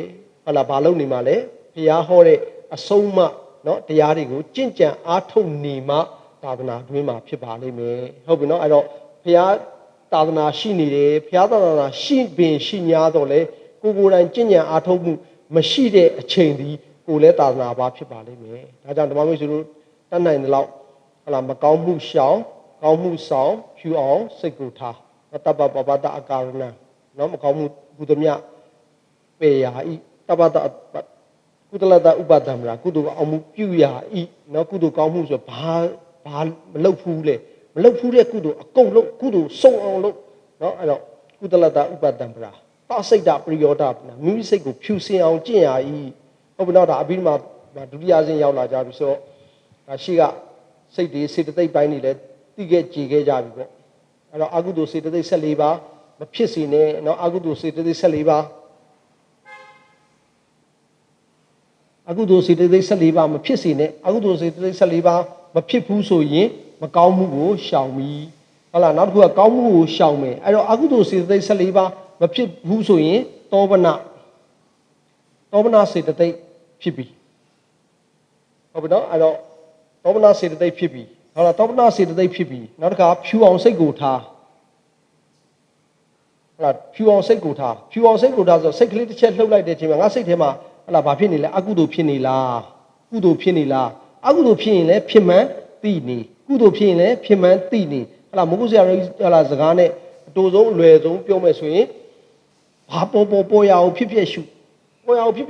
ဟလာဘာလုပ်နေမှာလဲဘုရားဟောတဲ့အဆုံးအမเนาะတရားတွေကိုကြင့်ကြံအားထုတ်နေမှသာသနာတွင်မှာဖြစ်ပါလိမ့်မယ်ဟုတ်ပြီเนาะအဲ့တော့ဘုရားသာသနာရှိနေတယ်ဘုရားသာသနာရှိပင်ရှိ냐တော့လေကိုယ်တိုင်ကြင့်ကြံအားထုတ်မှုမရှိတဲ့အချိန်ဒီကိုယ်လည်းသာသနာဘာဖြစ်ပါလိမ့်မယ်ဒါကြောင့်ဓမ္မမိတ်ဆွေတို့တတ်နိုင်တဲ့လောက်ဟလာမကောင်းမှုရှောင်ကောင်းမှုဆောင်ဖြူအောင်စိတ်ကိုထားတပ္ပပပတအကာရဏเนาะမကောင်းမှုကုသမြပေရာဤတပ္ပတကုသလတဥပဒံမလားကုသိုလ်အောင်မှုပြုရာဤเนาะကုသိုလ်ကောင်းမှုဆိုဘာမလုပ်ဘူးလေမလုပ်ဘူးတဲ့ကုသိုလ်အကုန်လုံးကုသိုလ်စုံအောင်လုပ်เนาะအဲ့တော့ကုသလတဥပဒံမလားသစိတ်တပရိယောဒမိမိစိတ်ကိုဖြူစင်အောင်ကျင့်ရာဤဟုတ်ပြီတော့ဒါအပြီးမှာဒုတိယဆင့်ရောက်လာကြပြီဆိုတော့ဒါရှိကစိတ်တွေစေတသိက်ပိုင်းတွေလည်းတိခဲ့ကြည်ခဲ့ကြပြီပေါ့အဲ့တော့အကုသိုလ်စေတသိက်14ပါးမဖြစ်စေနဲ့เนาะအကုသိုလ်စေတသိက်14ပါးအကုသိုလ်စေတသိက်14ပါးမဖြစ်စေနဲ့အကုသိုလ်စေတသိက်14ပါးမဖြစ်ဘူးဆိုရင်မကောင်းမှုကိုရှောင်ပြီးဟုတ်လားနောက်တစ်ခုကကောင်းမှုကိုရှောင်မယ်အဲ့တော့အကုသိုလ်စေတသိက်14ပါးမဖြစ်ဘူးဆိုရင်တောပနစေတသိက်ဖြစ်ပြီဟုတ်ပြီနော်အဲ့တော့တောပနစေတသိက်ဖြစ်ပြီဟုတ်လားတောပနစေတသိက်ဖြစ်ပြီနောက်တစ်ခါဖြူအောင်စိတ်ကိုထားဟုတ်လားဖြူအောင်စိတ်ကိုထားဖြူအောင်စိတ်ကိုထားဆိုစိတ်ကလေးတစ်ချက်လှုပ်လိုက်တဲ့အချိန်မှာငါစိတ်ထဲမှာဟုတ်လားဘာဖြစ်နေလဲအကုသိုလ်ဖြစ်နေလားကုသိုလ်ဖြစ်နေလားအကုသိုလ်ဖြစ်ရင်လည်းဖြစ်မှန်းသိနေကုသိုလ်ဖြစ်ရင်လည်းဖြစ်မှန်းသိနေဟုတ်လားမဟုတ်ဆရာဟုတ်လားစကားနဲ့အတူဆုံးအလွယ်ဆုံးပြောမယ်ဆိုရင်ဘာပေါ်ရအောင်ဖြစ်ရှုပေါ်ရအောင်ဖြစ်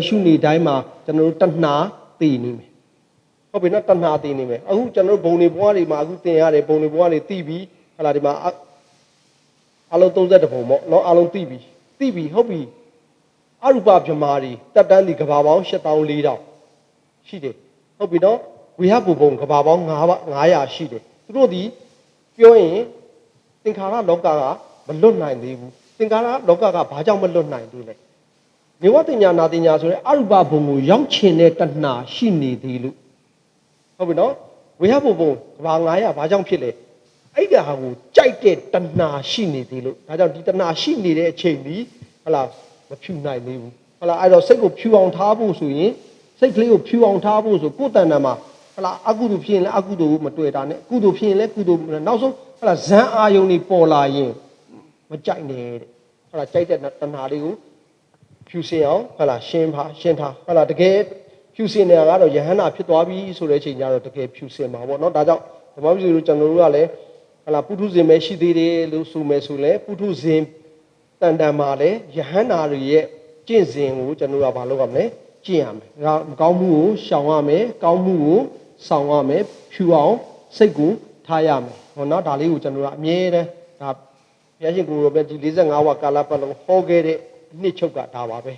ရှုနေတိုင်းမှာကျွန်တော်တို့တဏှာသိနေမယ်ဟုတ်ပြီနော်တဏှာသိနေမယ်အခုကျွန်တော်တို့ဘုံတွေဘွားတွေမှာအခုသင်ရတယ်ဘုံတွေဘွားတွေသိပြီဟုတ်လားဒီမှာအလုံး31ဘုံပေါ့နော်အလုံးသိပြီဟုတ်ပြီအရူပဗြဟ္မာတွေတက်တန်းဒီကဘာပေါင်း7400ရှိတယ်ဟုတ်ပြီနော်ဝိဟဘူဘုံကဘာပေါင်း900ရှိတယ်သူတို့ဒီပြောရင်သင်္ခါရလောကကမလွတ်နိုင်သေးဘူးသင်္ခါရလောကကဘာကြောင့်မလွတ်နိုင်သေးလဲနေဝတ္တညာနာတညာဆိုတဲ့အရူပဘုံကိုရောက်ချင်တဲ့တဏှာရှိနေသေးလို့ဟုတ်ပြီနော်ဝိဟဘူဘုံကဘာ900ဘာကြောင့်ဖြစ်လဲအဲ့ဒါဟာကိုကြိုက်တဲ့တဏှာရှိနေသေးလို့ဒါကြောင့်ဒီတဏှာရှိနေတဲ့အချိန်ကြီးဟလာမဖြူနိုင်သေးဘူးဟလာအဲ့တော့စိတ်ကိုဖြူအောင်ထားဖို့ဆိုရင်စိတ်ကလေးကိုဖြူအောင်ထားဖို့ဆိုကိုယ်တဏ္ဍာမှာဟလာအကုသိုလ်ဖြစ်ရင်လည်းအကုသိုလ်ကိုမတွေ့တာနဲ့ကုသိုလ်ဖြစ်ရင်လည်းကုသိုလ်နောက်ဆုံးဟလာဇန်အာယုန်တွေပေါ်လာရင်မကြိုက်နဲ့တဲ့ဟလာကြိုက်တဲ့တဏှာလေးကိုဖြူစင်အောင်ဟလာရှင်းထားဟလာတကယ်ဖြူစင်နေတာကတော့ယဟန္တာဖြစ်သွားပြီဆိုတဲ့အချိန်ကျတော့တကယ်ဖြူစင်မှာပေါ့နော်ဒါကြောင့်ဓမ္မပစ္စည်းတို့ကျွန်တော်တို့ကလည်းဟလာပုထုဇဉ်ပဲရှိသေးတယ်လို့ဆိုမယ်ဆိုလဲပုထုဇဉ်တန်တန်မှာလည်းယဟန္တာတွေရဲ့ကျင့်စဉ်ကိုကျွန်တော်တို့ကမလုပ်ရမလဲကျင့်ရမယ်ဒါမကောင်းမှုကိုရှောင်ရမယ်ကောင်းမှုကိုဆောင်ရမယ်ဖြူအောင်စိတ်ကိုထားရမယ်ဟောနော်ဒါလေးကိုကျွန်တော်တို့ကအမြဲတမ်းဒါဘုရားရှင်ကိုရောပဲဒီ45ဝါကာလပတ်လုံးဟောခဲ့တဲ့နှစ်ချုပ်ကဒါပါပဲ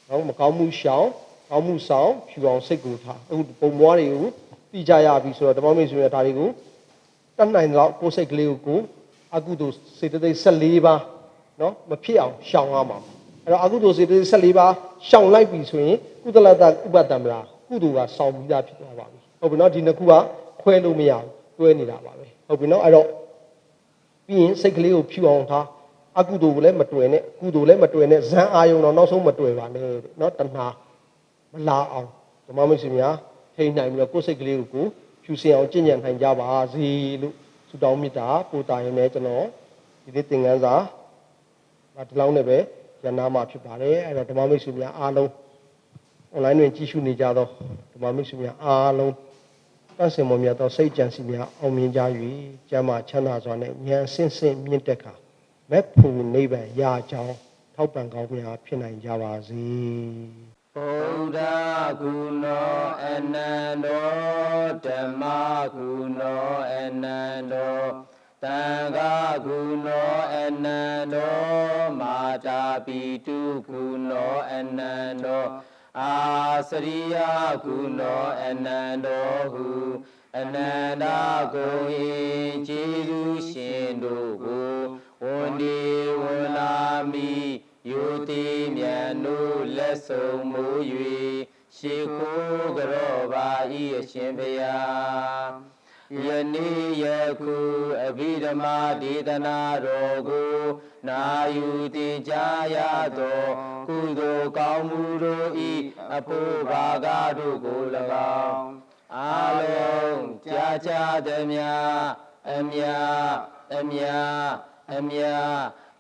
နော်မကောင်းမှုရှောင်ကောင်းမှုဆောင်ဖြူအောင်စိတ်ကိုထားအခုပုံမွားတွေကိုသိကြရပြီဆိုတော့ဓမ္မမိတ်ဆွေတွေဒါတွေကိုတတ်နိုင်တော့ကိုယ်စိတ်ကလေးကိုအကုသိုလ်စေတသိက်14ပါးနော်မဖြစ်အောင်ရှောင်ရမှာအဲ့တော့အကုသိုလ်စေတသိက်14ပါးရှောင်လိုက်ပြီဆိုရင်ကုသလတဥပဒံမလားကုသိုလ်ကဆောင်ပြီးသားဖြစ်သွားပါပြီဟုတ်ပြီနော်ဒီနှစ်ခုကခွဲလို့မရဘူးတွဲနေတာပါပဲဟုတ်ပြီနော်အဲ့တော့ပြီးရင်စိတ်ကလေးကိုဖြူအောင်ထားအကုသိုလ်ကိုလည်းမတွေ့နဲ့ကုသိုလ်လည်းမတွေ့နဲ့ဇန်အာယုံတော့နောက်ဆုံးမတွေ့ပါနဲ့နော်တဏှာမလာအောင်ဓမ္မမိတ်ဆွေများထိန်းနိုင်ပြီးတော့ကိုယ်စိတ်ကလေးကိုဖြူစင်အောင်ကျင့်ကြံနိုင်ကြပါစေလို့ဆုတောင်းမေတ္တာပို့တာရင်လည်းကျွန်တော်ဒီနေ့သင်ခန်းစာဒီလောက်နဲ့ပဲရနာမှာဖြစ်ပါတယ်အဲ့တော့ဓမ္မမိတ်ဆွေများအားလုံး online တွင်ကြည့်ရှုနေကြသောဓမ္မမိတ်ဆွေများအားလုံးတန်ဆင်မွန်မြတ်သောစိတ်ကြံစီများအောင်မြင်ကြ၍ကျမ်းမာချမ်းသာစွာနှင့်ဉာဏ်ဆင့်ဆင့်မြင့်တက်ခါမက်ဖို့နိဗ္ဗာန်ရကြောင်းထောက်ပံ့ကောင်းများဖြစ်နိုင်ကြပါစေ ဗုဒ္ဓဂုဏောအနန္တောဓမ္မဂုဏောအနန္တောသံဃာဂုဏောအနန္တောမာတာပိတုဂုဏောအနန္တောအာစရိယဂုဏောအနန္တောဟုအနန္တဂုံဤကျေးဇူးရှင်တို့ကိုဝန်ဒီဝန်လာမိယုတိမြတ်တို့လက်ဆုံးမူ၍ရှေခိုးကြောပါဤအရှင်ဘုရားယနေ့ယခုအဘိဓမ္မာဒေသနာတော်ကိုနာယူတင်ကြားရသောကုသိုလ်ကောင်းမှုတို့ဤအဖို့ဘာကတို့ကို၎င်းအာလုံးကြာကြာသည်များအမြအမြအမြ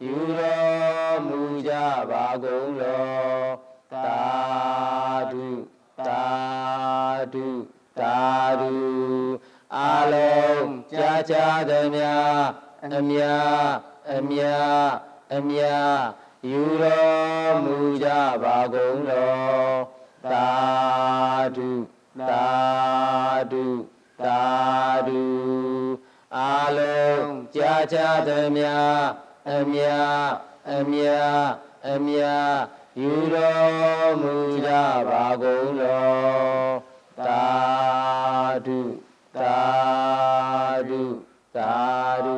ယူတော်မူကြပါကုန်လောသာဓုသာဓုသာဓုအာလုံးကြာကြာသည်များအမြအမြအမြယူတော်မူကြပါကုန်လောသာဓုသာဓုသာဓုအာလုံးကြာကြာသည်များအမြအမြအမြယူတော်မူကြပါကုန်လောသာဓုသာဓုသာဓု